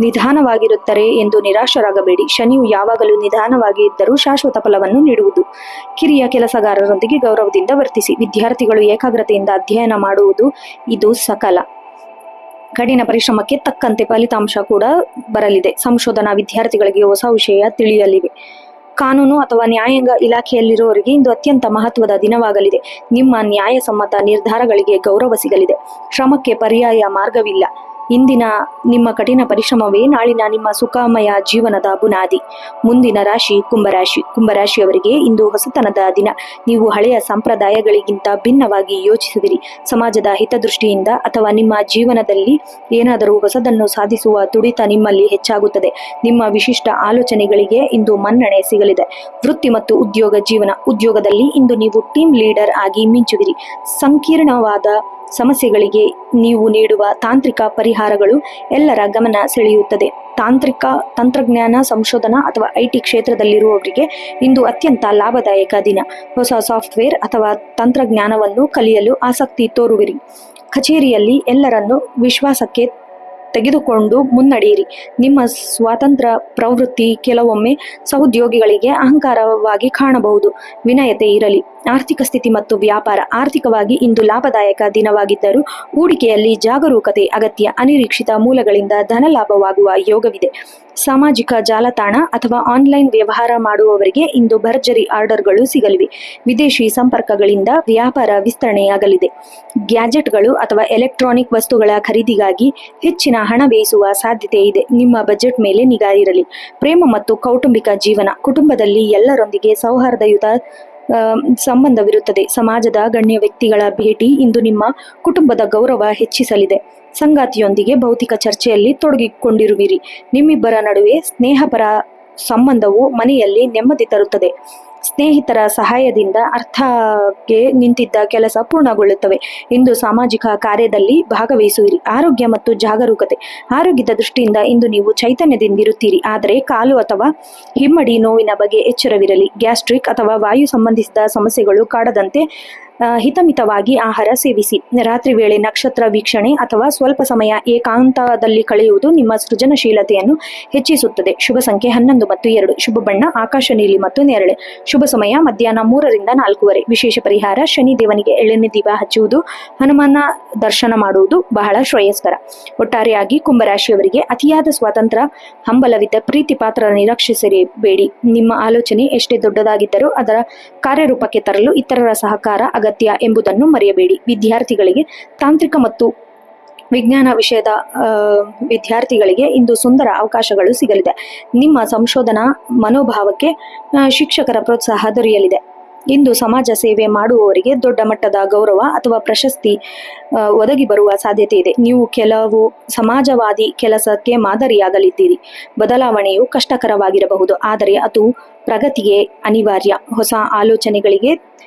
ನಿಧಾನವಾಗಿರುತ್ತಾರೆ ಎಂದು ನಿರಾಶರಾಗಬೇಡಿ. ಶನಿಯು ಯಾವಾಗಲೂ ನಿಧಾನವಾಗಿ ಇದ್ದರೂ ಶಾಶ್ವತ ಫಲವನ್ನು ನೀಡುವುದು. ಕಿರಿಯ ಕೆಲಸಗಾರರೊಂದಿಗೆ ಗೌರವದಿಂದ ವರ್ತಿಸಿ. ವಿದ್ಯಾರ್ಥಿಗಳು ಏಕಾಗ್ರತೆಯಿಂದ ಅಧ್ಯಯನ ಮಾಡುವುದು ಇದು ಸಕಲ. ಕಠಿಣ ಪರಿಶ್ರಮಕ್ಕೆ ತಕ್ಕಂತೆ ಫಲಿತಾಂಶ ಕೂಡ ಬರಲಿದೆ. ಸಂಶೋಧನಾ ವಿದ್ಯಾರ್ಥಿಗಳಿಗೆ ಹೊಸ ವಿಷಯ ತಿಳಿಯಲಿವೆ. ಕಾನೂನು ಅಥವಾ ನ್ಯಾಯಾಂಗ ಇಲಾಖೆಯಲ್ಲಿರುವವರಿಗೆ ಇಂದು ಅತ್ಯಂತ ಮಹತ್ವದ ದಿನವಾಗಲಿದೆ. ನಿಮ್ಮ ನ್ಯಾಯಸಮ್ಮತ ನಿರ್ಧಾರಗಳಿಗೆ ಗೌರವ ಸಿಗಲಿದೆ. ಶ್ರಮಕ್ಕೆ ಪರ್ಯಾಯ ಮಾರ್ಗವಿಲ್ಲ. ಇಂದಿನ ನಿಮ್ಮ ಕಠಿಣ ಪರಿಶ್ರಮವೇ ನಾಳಿನ ನಿಮ್ಮ ಸುಖಮಯ ಜೀವನದ ಬುನಾದಿ. ಮುಂದಿನ ರಾಶಿ ಕುಂಭರಾಶಿ. ಕುಂಭರಾಶಿಯವರಿಗೆ ಇಂದು ಹೊಸತನದ ದಿನ. ನೀವು ಹಳೆಯ ಸಂಪ್ರದಾಯಗಳಿಗಿಂತ ಭಿನ್ನವಾಗಿ ಯೋಚಿಸುವಿರಿ. ಸಮಾಜದ ಹಿತದೃಷ್ಟಿಯಿಂದ ಅಥವಾ ನಿಮ್ಮ ಜೀವನದಲ್ಲಿ ಏನಾದರೂ ಹೊಸದನ್ನು ಸಾಧಿಸುವ ತುಡಿತ ನಿಮ್ಮಲ್ಲಿ ಹೆಚ್ಚಾಗುತ್ತದೆ. ನಿಮ್ಮ ವಿಶಿಷ್ಟ ಆಲೋಚನೆಗಳಿಗೆ ಇಂದು ಮನ್ನಣೆ ಸಿಗಲಿದೆ. ವೃತ್ತಿ ಮತ್ತು ಉದ್ಯೋಗ ಜೀವನ. ಉದ್ಯೋಗದಲ್ಲಿ ಇಂದು ನೀವು ಟೀಮ್ ಲೀಡರ್ ಆಗಿ ಮಿಂಚುವಿರಿ. ಸಂಕೀರ್ಣವಾದ ಸಮಸ್ಯೆಗಳಿಗೆ ನೀವು ನೀಡುವ ತಾಂತ್ರಿಕ ಪರಿಹಾರಗಳು ಎಲ್ಲರ ಗಮನ ಸೆಳೆಯುತ್ತದೆ. ತಂತ್ರಜ್ಞಾನ ಸಂಶೋಧನಾ ಅಥವಾ IT ಕ್ಷೇತ್ರದಲ್ಲಿರುವವರಿಗೆ ಇಂದು ಅತ್ಯಂತ ಲಾಭದಾಯಕ ದಿನ. ಹೊಸ ಸಾಫ್ಟ್ವೇರ್ ಅಥವಾ ತಂತ್ರಜ್ಞಾನವನ್ನು ಕಲಿಯಲು ಆಸಕ್ತಿ ತೋರುವಿರಿ. ಕಚೇರಿಯಲ್ಲಿ ಎಲ್ಲರನ್ನೂ ವಿಶ್ವಾಸಕ್ಕೆ ತೆಗೆದುಕೊಂಡು ಮುನ್ನಡೆಯಿರಿ. ನಿಮ್ಮ ಸ್ವಾತಂತ್ರ್ಯ ಪ್ರವೃತ್ತಿ ಕೆಲವೊಮ್ಮೆ ಸಹೋದ್ಯೋಗಿಗಳಿಗೆ ಅಹಂಕಾರವಾಗಿ ಕಾಣಬಹುದು. ವಿನಯತೆ ಇರಲಿ. ಆರ್ಥಿಕ ಸ್ಥಿತಿ ಮತ್ತು ವ್ಯಾಪಾರ. ಆರ್ಥಿಕವಾಗಿ ಇಂದು ಲಾಭದಾಯಕ ದಿನವಾಗಿದ್ದರೂ ಹೂಡಿಕೆಯಲ್ಲಿ ಜಾಗರೂಕತೆ ಅಗತ್ಯ. ಅನಿರೀಕ್ಷಿತ ಮೂಲಗಳಿಂದ ಧನ ಲಾಭವಾಗುವ ಯೋಗವಿದೆ. ಸಾಮಾಜಿಕ ಜಾಲತಾಣ ಅಥವಾ ಆನ್ಲೈನ್ ವ್ಯವಹಾರ ಮಾಡುವವರಿಗೆ ಇಂದು ಭರ್ಜರಿ ಆರ್ಡರ್ಗಳು ಸಿಗಲಿವೆ. ವಿದೇಶಿ ಸಂಪರ್ಕಗಳಿಂದ ವ್ಯಾಪಾರ ವಿಸ್ತರಣೆಯಾಗಲಿದೆ. ಗ್ಯಾಜೆಟ್ಗಳು ಅಥವಾ ಎಲೆಕ್ಟ್ರಾನಿಕ್ ವಸ್ತುಗಳ ಖರೀದಿಗಾಗಿ ಹೆಚ್ಚಿನ ಹಣ ವ್ಯಯಿಸುವ ಸಾಧ್ಯತೆ ಇದೆ. ನಿಮ್ಮ ಬಜೆಟ್ ಮೇಲೆ ನಿಗಾ ಇರಲಿ. ಪ್ರೇಮ ಮತ್ತು ಕೌಟುಂಬಿಕ ಜೀವನ. ಕುಟುಂಬದಲ್ಲಿ ಎಲ್ಲರೊಂದಿಗೆ ಸೌಹಾರ್ದಯುತ ಸಂಬಂಧವಿರುತ್ತದೆ. ಸಮಾಜದ ಗಣ್ಯ ವ್ಯಕ್ತಿಗಳ ಭೇಟಿ ಇಂದು ನಿಮ್ಮ ಕುಟುಂಬದ ಗೌರವ ಹೆಚ್ಚಿಸಲಿದೆ. ಸಂಗಾತಿಯೊಂದಿಗೆ ಭೌತಿಕ ಚರ್ಚೆಯಲ್ಲಿ ತೊಡಗಿಕೊಂಡಿರುವಿರಿ. ನಿಮ್ಮಿಬ್ಬರ ನಡುವೆ ಸ್ನೇಹಪರ ಸಂಬಂಧವು ಮನೆಯಲ್ಲಿ ನೆಮ್ಮದಿ ತರುತ್ತದೆ. ಸ್ನೇಹಿತರ ಸಹಾಯದಿಂದ ಅರ್ಥಕ್ಕೆ ನಿಂತಿದ್ದ ಕೆಲಸ ಪೂರ್ಣಗೊಳ್ಳುತ್ತವೆ. ಇಂದು ಸಾಮಾಜಿಕ ಕಾರ್ಯದಲ್ಲಿ ಭಾಗವಹಿಸುವಿರಿ. ಆರೋಗ್ಯ ಮತ್ತು ಜಾಗರೂಕತೆ. ಆರೋಗ್ಯದ ದೃಷ್ಟಿಯಿಂದ ಇಂದು ನೀವು ಚೈತನ್ಯದಿಂದಿರುತ್ತೀರಿ. ಆದರೆ ಕಾಲು ಅಥವಾ ಹಿಮ್ಮಡಿ ನೋವಿನ ಬಗ್ಗೆ ಎಚ್ಚರವಿರಲಿ. ಗ್ಯಾಸ್ಟ್ರಿಕ್ ಅಥವಾ ವಾಯು ಸಂಬಂಧಿಸಿದ ಸಮಸ್ಯೆಗಳು ಕಾಡದಂತೆ ಹಿತಮಿತವಾಗಿ ಆಹಾರ ಸೇವಿಸಿ. ರಾತ್ರಿ ವೇಳೆ ನಕ್ಷತ್ರ ವೀಕ್ಷಣೆ ಅಥವಾ ಸ್ವಲ್ಪ ಸಮಯ ಏಕಾಂತದಲ್ಲಿ ಕಳೆಯುವುದು ನಿಮ್ಮ ಸೃಜನಶೀಲತೆಯನ್ನು ಹೆಚ್ಚಿಸುತ್ತದೆ. ಶುಭ ಸಂಖ್ಯೆ 11 ಮತ್ತು 2. ಶುಭ ಬಣ್ಣ ಆಕಾಶ ನೀಲಿ ಮತ್ತು ನೇರಳೆ. ಶುಭ ಸಮಯ ಮಧ್ಯಾಹ್ನ 3 ರಿಂದ 4:30. ವಿಶೇಷ ಪರಿಹಾರ ಶನಿ ದೇವನಿಗೆ ಎಳ್ಳೆಣ್ಣೆ ದೀಪ ಹಚ್ಚುವುದು, ಹನುಮಾನ ದರ್ಶನ ಮಾಡುವುದು ಬಹಳ ಶ್ರೇಯಸ್ಕರ. ಒಟ್ಟಾರೆಯಾಗಿ ಕುಂಭರಾಶಿಯವರಿಗೆ ಅತಿಯಾದ ಸ್ವಾತಂತ್ರ್ಯ, ಹಂಬಲವಿದ್ದ ಪ್ರೀತಿ ಪಾತ್ರ ನಿರೀಕ್ಷಿಸಬೇಡಿ. ನಿಮ್ಮ ಆಲೋಚನೆ ಎಷ್ಟೇ ದೊಡ್ಡದಾಗಿದ್ದರೂ ಅದರ ಕಾರ್ಯರೂಪಕ್ಕೆ ತರಲು ಇತರರ ಸಹಕಾರ ಅಗತ್ಯ ಎಂಬುದನ್ನು ಮರೆಯಬೇಡಿ. ವಿದ್ಯಾರ್ಥಿಗಳಿಗೆ ತಾಂತ್ರಿಕ ಮತ್ತು ವಿಜ್ಞಾನ ವಿಷಯದ ವಿದ್ಯಾರ್ಥಿಗಳಿಗೆ ಇಂದು ಸುಂದರ ಅವಕಾಶಗಳು ಸಿಗಲಿದೆ. ನಿಮ್ಮ ಸಂಶೋಧನಾ ಮನೋಭಾವಕ್ಕೆ ಶಿಕ್ಷಕರ ಪ್ರೋತ್ಸಾಹ ದೊರೆಯಲಿದೆ. ಇಂದು ಸಮಾಜ ಸೇವೆ ಮಾಡುವವರಿಗೆ ದೊಡ್ಡ ಮಟ್ಟದ ಗೌರವ ಅಥವಾ ಪ್ರಶಸ್ತಿ ಒದಗಿ ಬರುವ ಸಾಧ್ಯತೆ ಇದೆ. ನೀವು ಕೆಲವು ಸಮಾಜವಾದಿ ಕೆಲಸಕ್ಕೆ ಮಾದರಿಯಾಗಲಿದ್ದೀರಿ. ಬದಲಾವಣೆಯು ಕಷ್ಟಕರವಾಗಿರಬಹುದು, ಆದರೆ ಅದು ಪ್ರಗತಿಗೆ ಅನಿವಾರ್ಯ. ಹೊಸ ಆಲೋಚನೆಗಳಿಗೆ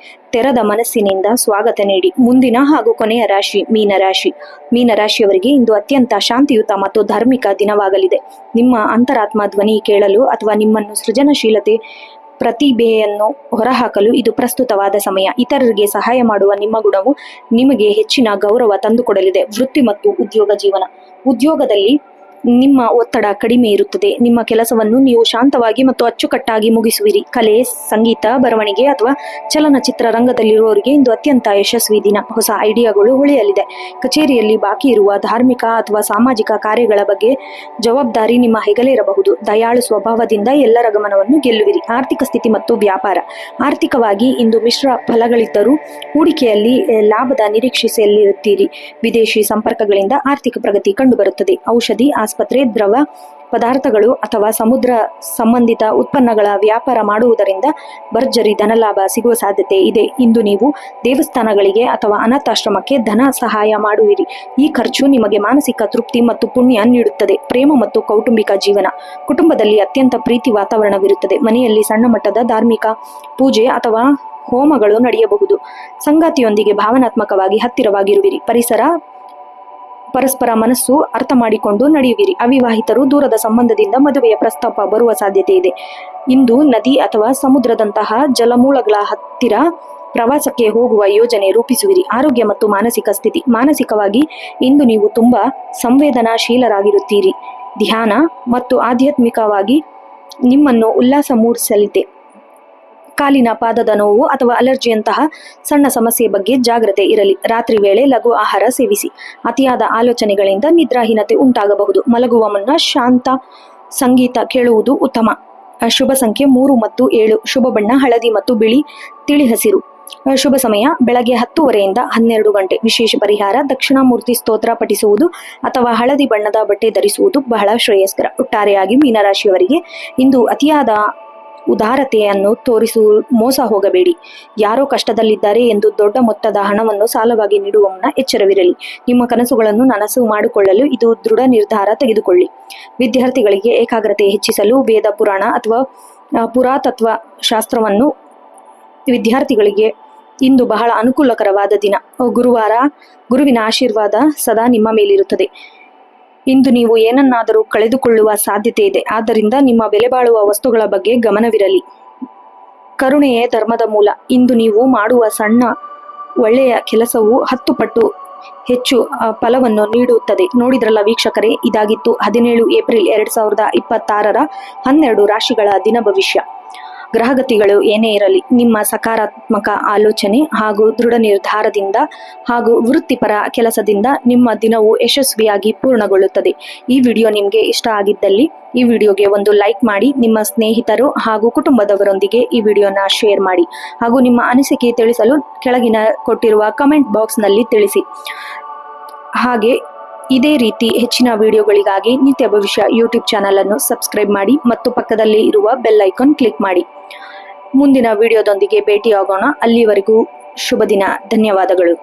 ತೆರೆದ ಮನಸ್ಸಿನಿಂದ ಸ್ವಾಗತ ನೀಡಿ. ಮುಂದಿನ ಹಾಗೂ ಕೊನೆಯ ರಾಶಿ ಮೀನರಾಶಿ. ಮೀನರಾಶಿಯವರಿಗೆ ಇಂದು ಅತ್ಯಂತ ಶಾಂತಿಯುತ ಮತ್ತು ಧಾರ್ಮಿಕ ದಿನವಾಗಲಿದೆ. ನಿಮ್ಮ ಅಂತರಾತ್ಮ ಧ್ವನಿ ಕೇಳಲು ಅಥವಾ ನಿಮ್ಮನ್ನು ಸೃಜನಶೀಲತೆ ಪ್ರತಿಭೆಯನ್ನು ಹೊರಹಾಕಲು ಇದು ಪ್ರಸ್ತುತವಾದ ಸಮಯ. ಇತರರಿಗೆ ಸಹಾಯ ಮಾಡುವ ನಿಮ್ಮ ಗುಣವು ನಿಮಗೆ ಹೆಚ್ಚಿನ ಗೌರವ ತಂದುಕೊಡಲಿದೆ. ವೃತ್ತಿ ಮತ್ತು ಉದ್ಯೋಗ ಜೀವನ. ಉದ್ಯೋಗದಲ್ಲಿ ನಿಮ್ಮ ಒತ್ತಡ ಕಡಿಮೆ ಇರುತ್ತದೆ. ನಿಮ್ಮ ಕೆಲಸವನ್ನು ನೀವು ಶಾಂತವಾಗಿ ಮತ್ತು ಅಚ್ಚುಕಟ್ಟಾಗಿ ಮುಗಿಸುವಿರಿ. ಕಲೆ, ಸಂಗೀತ, ಬರವಣಿಗೆ ಅಥವಾ ಚಲನಚಿತ್ರ ರಂಗದಲ್ಲಿರುವವರಿಗೆ ಇಂದು ಅತ್ಯಂತ ಯಶಸ್ವಿ ದಿನ. ಹೊಸ ಐಡಿಯಾಗಳು ಹೊಳೆಯಲಿದೆ. ಕಚೇರಿಯಲ್ಲಿ ಬಾಕಿ ಇರುವ ಧಾರ್ಮಿಕ ಅಥವಾ ಸಾಮಾಜಿಕ ಕಾರ್ಯಗಳ ಬಗ್ಗೆ ಜವಾಬ್ದಾರಿ ನಿಮ್ಮ ಹೆಗಲೇರಬಹುದು. ದಯಾಳು ಸ್ವಭಾವದಿಂದ ಎಲ್ಲರ ಗಮನವನ್ನು ಗೆಲ್ಲುವಿರಿ. ಆರ್ಥಿಕ ಸ್ಥಿತಿ ಮತ್ತು ವ್ಯಾಪಾರ. ಆರ್ಥಿಕವಾಗಿ ಇಂದು ಮಿಶ್ರ ಫಲಗಳಿದ್ದರೂ ಹೂಡಿಕೆಯಲ್ಲಿ ಲಾಭದ ನಿರೀಕ್ಷೆಯಲ್ಲಿರುತ್ತೀರಿ. ವಿದೇಶಿ ಸಂಪರ್ಕಗಳಿಂದ ಆರ್ಥಿಕ ಪ್ರಗತಿ ಕಂಡುಬರುತ್ತದೆ. ಔಷಧಿ, ಆಸ್ಪತ್ರೆ, ದ್ರವ ಪದಾರ್ಥಗಳು ಅಥವಾ ಸಮುದ್ರ ಸಂಬಂಧಿತ ಉತ್ಪನ್ನಗಳ ವ್ಯಾಪಾರ ಮಾಡುವುದರಿಂದ ಭರ್ಜರಿ ಧನಲಾಭ ಸಿಗುವ ಸಾಧ್ಯತೆ ಇದೆ. ಇಂದು ನೀವು ದೇವಸ್ಥಾನಗಳಿಗೆ ಅಥವಾ ಅನಾಥಾಶ್ರಮಕ್ಕೆ ಧನ ಸಹಾಯ ಮಾಡುವಿರಿ. ಈ ಖರ್ಚು ನಿಮಗೆ ಮಾನಸಿಕ ತೃಪ್ತಿ ಮತ್ತು ಪುಣ್ಯ ನೀಡುತ್ತದೆ. ಪ್ರೇಮ ಮತ್ತು ಕೌಟುಂಬಿಕ ಜೀವನ. ಕುಟುಂಬದಲ್ಲಿ ಅತ್ಯಂತ ಪ್ರೀತಿ ವಾತಾವರಣವಿರುತ್ತದೆ. ಮನೆಯಲ್ಲಿ ಸಣ್ಣ ಮಟ್ಟದ ಧಾರ್ಮಿಕ ಪೂಜೆ ಅಥವಾ ಹೋಮಗಳು ನಡೆಯಬಹುದು. ಸಂಗಾತಿಯೊಂದಿಗೆ ಭಾವನಾತ್ಮಕವಾಗಿ ಹತ್ತಿರವಾಗಿರುವಿರಿ. ಪರಸ್ಪರ ಮನಸ್ಸು ಅರ್ಥ ಮಾಡಿಕೊಂಡು ನಡೆಯುವಿರಿ. ಅವಿವಾಹಿತರು ದೂರದ ಸಂಬಂಧದಿಂದ ಮದುವೆಯ ಪ್ರಸ್ತಾಪ ಬರುವ ಸಾಧ್ಯತೆ ಇದೆ. ಇಂದು ನದಿ ಅಥವಾ ಸಮುದ್ರದಂತಹ ಜಲಮೂಲಗಳ ಹತ್ತಿರ ಪ್ರವಾಸಕ್ಕೆ ಹೋಗುವ ಯೋಜನೆ ರೂಪಿಸುವಿರಿ. ಆರೋಗ್ಯ ಮತ್ತು ಮಾನಸಿಕ ಸ್ಥಿತಿ. ಮಾನಸಿಕವಾಗಿ ಇಂದು ನೀವು ತುಂಬಾ ಸಂವೇದನಾಶೀಲರಾಗಿರುತ್ತೀರಿ. ಧ್ಯಾನ ಮತ್ತು ಆಧ್ಯಾತ್ಮಿಕವಾಗಿ ನಿಮ್ಮನ್ನು ಉಲ್ಲಾಸ ಮೂಡಿಸಲಿದೆ. ಕಾಲಿನ ಪಾದದ ನೋವು ಅಥವಾ ಅಲರ್ಜಿಯಂತಹ ಸಣ್ಣ ಸಮಸ್ಯೆ ಬಗ್ಗೆ ಜಾಗ್ರತೆ ಇರಲಿ. ರಾತ್ರಿ ವೇಳೆ ಲಘು ಆಹಾರ ಸೇವಿಸಿ. ಅತಿಯಾದ ಆಲೋಚನೆಗಳಿಂದ ನಿದ್ರಾಹೀನತೆ ಉಂಟಾಗಬಹುದು. ಮಲಗುವ ಮುನ್ನ ಶಾಂತ ಸಂಗೀತ ಕೇಳುವುದು ಉತ್ತಮ. ಶುಭ ಸಂಖ್ಯೆ 3 ಮತ್ತು 7. ಶುಭ ಬಣ್ಣ ಹಳದಿ ಮತ್ತು ಬಿಳಿ ತಿಳಿ ಹಸಿರು. ಶುಭ ಸಮಯ ಬೆಳಗ್ಗೆ 10:30 ರಿಂದ 12 ಗಂಟೆ. ವಿಶೇಷ ಪರಿಹಾರ ದಕ್ಷಿಣಾಮೂರ್ತಿ ಸ್ತೋತ್ರ ಪಠಿಸುವುದು ಅಥವಾ ಹಳದಿ ಬಣ್ಣದ ಬಟ್ಟೆ ಧರಿಸುವುದು ಬಹಳ ಶ್ರೇಯಸ್ಕರ. ಒಟ್ಟಾರೆಯಾಗಿ ಮೀನರಾಶಿಯವರಿಗೆ ಇಂದು ಅತಿಯಾದ ಉದಾರತೆಯನ್ನು ತೋರಿಸು ಮೋಸ ಹೋಗಬೇಡಿ. ಯಾರೋ ಕಷ್ಟದಲ್ಲಿದ್ದಾರೆ ಎಂದು ದೊಡ್ಡ ಮೊತ್ತದ ಹಣವನ್ನು ಸಾಲವಾಗಿ ನೀಡುವ ಮುನ್ನ ಎಚ್ಚರವಿರಲಿ. ನಿಮ್ಮ ಕನಸುಗಳನ್ನು ನನಸು ಮಾಡಿಕೊಳ್ಳಲು ಇದು ದೃಢ ನಿರ್ಧಾರ ತೆಗೆದುಕೊಳ್ಳಿ. ವಿದ್ಯಾರ್ಥಿಗಳಿಗೆ ಏಕಾಗ್ರತೆ ಹೆಚ್ಚಿಸಲು ವೇದ ಪುರಾಣ ಅಥವಾ ಪುರಾತತ್ವ ಶಾಸ್ತ್ರವನ್ನು ವಿದ್ಯಾರ್ಥಿಗಳಿಗೆ ಇಂದು ಬಹಳ ಅನುಕೂಲಕರವಾದ ದಿನ. ಗುರುವಿನ ಆಶೀರ್ವಾದ ಸದಾ ನಿಮ್ಮ ಮೇಲಿರುತ್ತದೆ. ಇಂದು ನೀವು ಏನನ್ನಾದರೂ ಕಳೆದುಕೊಳ್ಳುವ ಸಾಧ್ಯತೆ ಇದೆ. ಆದ್ದರಿಂದ ನಿಮ್ಮ ಬೆಲೆ ಬಾಳುವ ವಸ್ತುಗಳ ಬಗ್ಗೆ ಗಮನವಿರಲಿ. ಕರುಣೆಯೇ ಧರ್ಮದ ಮೂಲ. ಇಂದು ನೀವು ಮಾಡುವ ಸಣ್ಣ ಒಳ್ಳೆಯ ಕೆಲಸವು 10 ಪಟ್ಟು ಹೆಚ್ಚು ಫಲವನ್ನು ನೀಡುತ್ತದೆ. ನೋಡಿದ್ರಲ್ಲ ವೀಕ್ಷಕರೇ, ಇದಾಗಿತ್ತು 17 ಏಪ್ರಿಲ್ 2026 12 ರಾಶಿಗಳ ದಿನ ಭವಿಷ್ಯ. ಗ್ರಹಗತಿಗಳು ಏನೇ ಇರಲಿ, ನಿಮ್ಮ ಸಕಾರಾತ್ಮಕ ಆಲೋಚನೆ ಹಾಗೂ ದೃಢ ನಿರ್ಧಾರದಿಂದ ಹಾಗೂ ವೃತ್ತಿಪರ ಕೆಲಸದಿಂದ ನಿಮ್ಮ ದಿನವು ಯಶಸ್ವಿಯಾಗಿ ಪೂರ್ಣಗೊಳ್ಳುತ್ತದೆ. ಈ ವಿಡಿಯೋ ನಿಮಗೆ ಇಷ್ಟ ಆಗಿದ್ದಲ್ಲಿ ಈ ವಿಡಿಯೋಗೆ ಒಂದು ಲೈಕ್ ಮಾಡಿ. ನಿಮ್ಮ ಸ್ನೇಹಿತರು ಹಾಗೂ ಕುಟುಂಬದವರೊಂದಿಗೆ ಈ ವಿಡಿಯೋನ ಶೇರ್ ಮಾಡಿ ಹಾಗೂ ನಿಮ್ಮ ಅನಿಸಿಕೆ ತಿಳಿಸಲು ಕೆಳಗಿನ ಕೊಟ್ಟಿರುವ ಕಮೆಂಟ್ ಬಾಕ್ಸ್ನಲ್ಲಿ ತಿಳಿಸಿ. ಹಾಗೆ ಇದೇ ರೀತಿ ಹೆಚ್ಚಿನ ವಿಡಿಯೋಗಳಿಗಾಗಿ ನಿತ್ಯ ಭವಿಷ್ಯ ಯೂಟ್ಯೂಬ್ ಚಾನಲ್ ಅನ್ನು ಸಬ್ಸ್ಕ್ರೈಬ್ ಮಾಡಿ ಮತ್ತು ಪಕ್ಕದಲ್ಲಿ ಇರುವ ಬೆಲ್ ಐಕಾನ್ ಕ್ಲಿಕ್ ಮಾಡಿ. ಮುಂದಿನ ವಿಡಿಯೋದೊಂದಿಗೆ ಭೇಟಿಯಾಗೋಣ. ಅಲ್ಲಿವರೆಗೂ ಶುಭ ದಿನ. ಧನ್ಯವಾದಗಳು.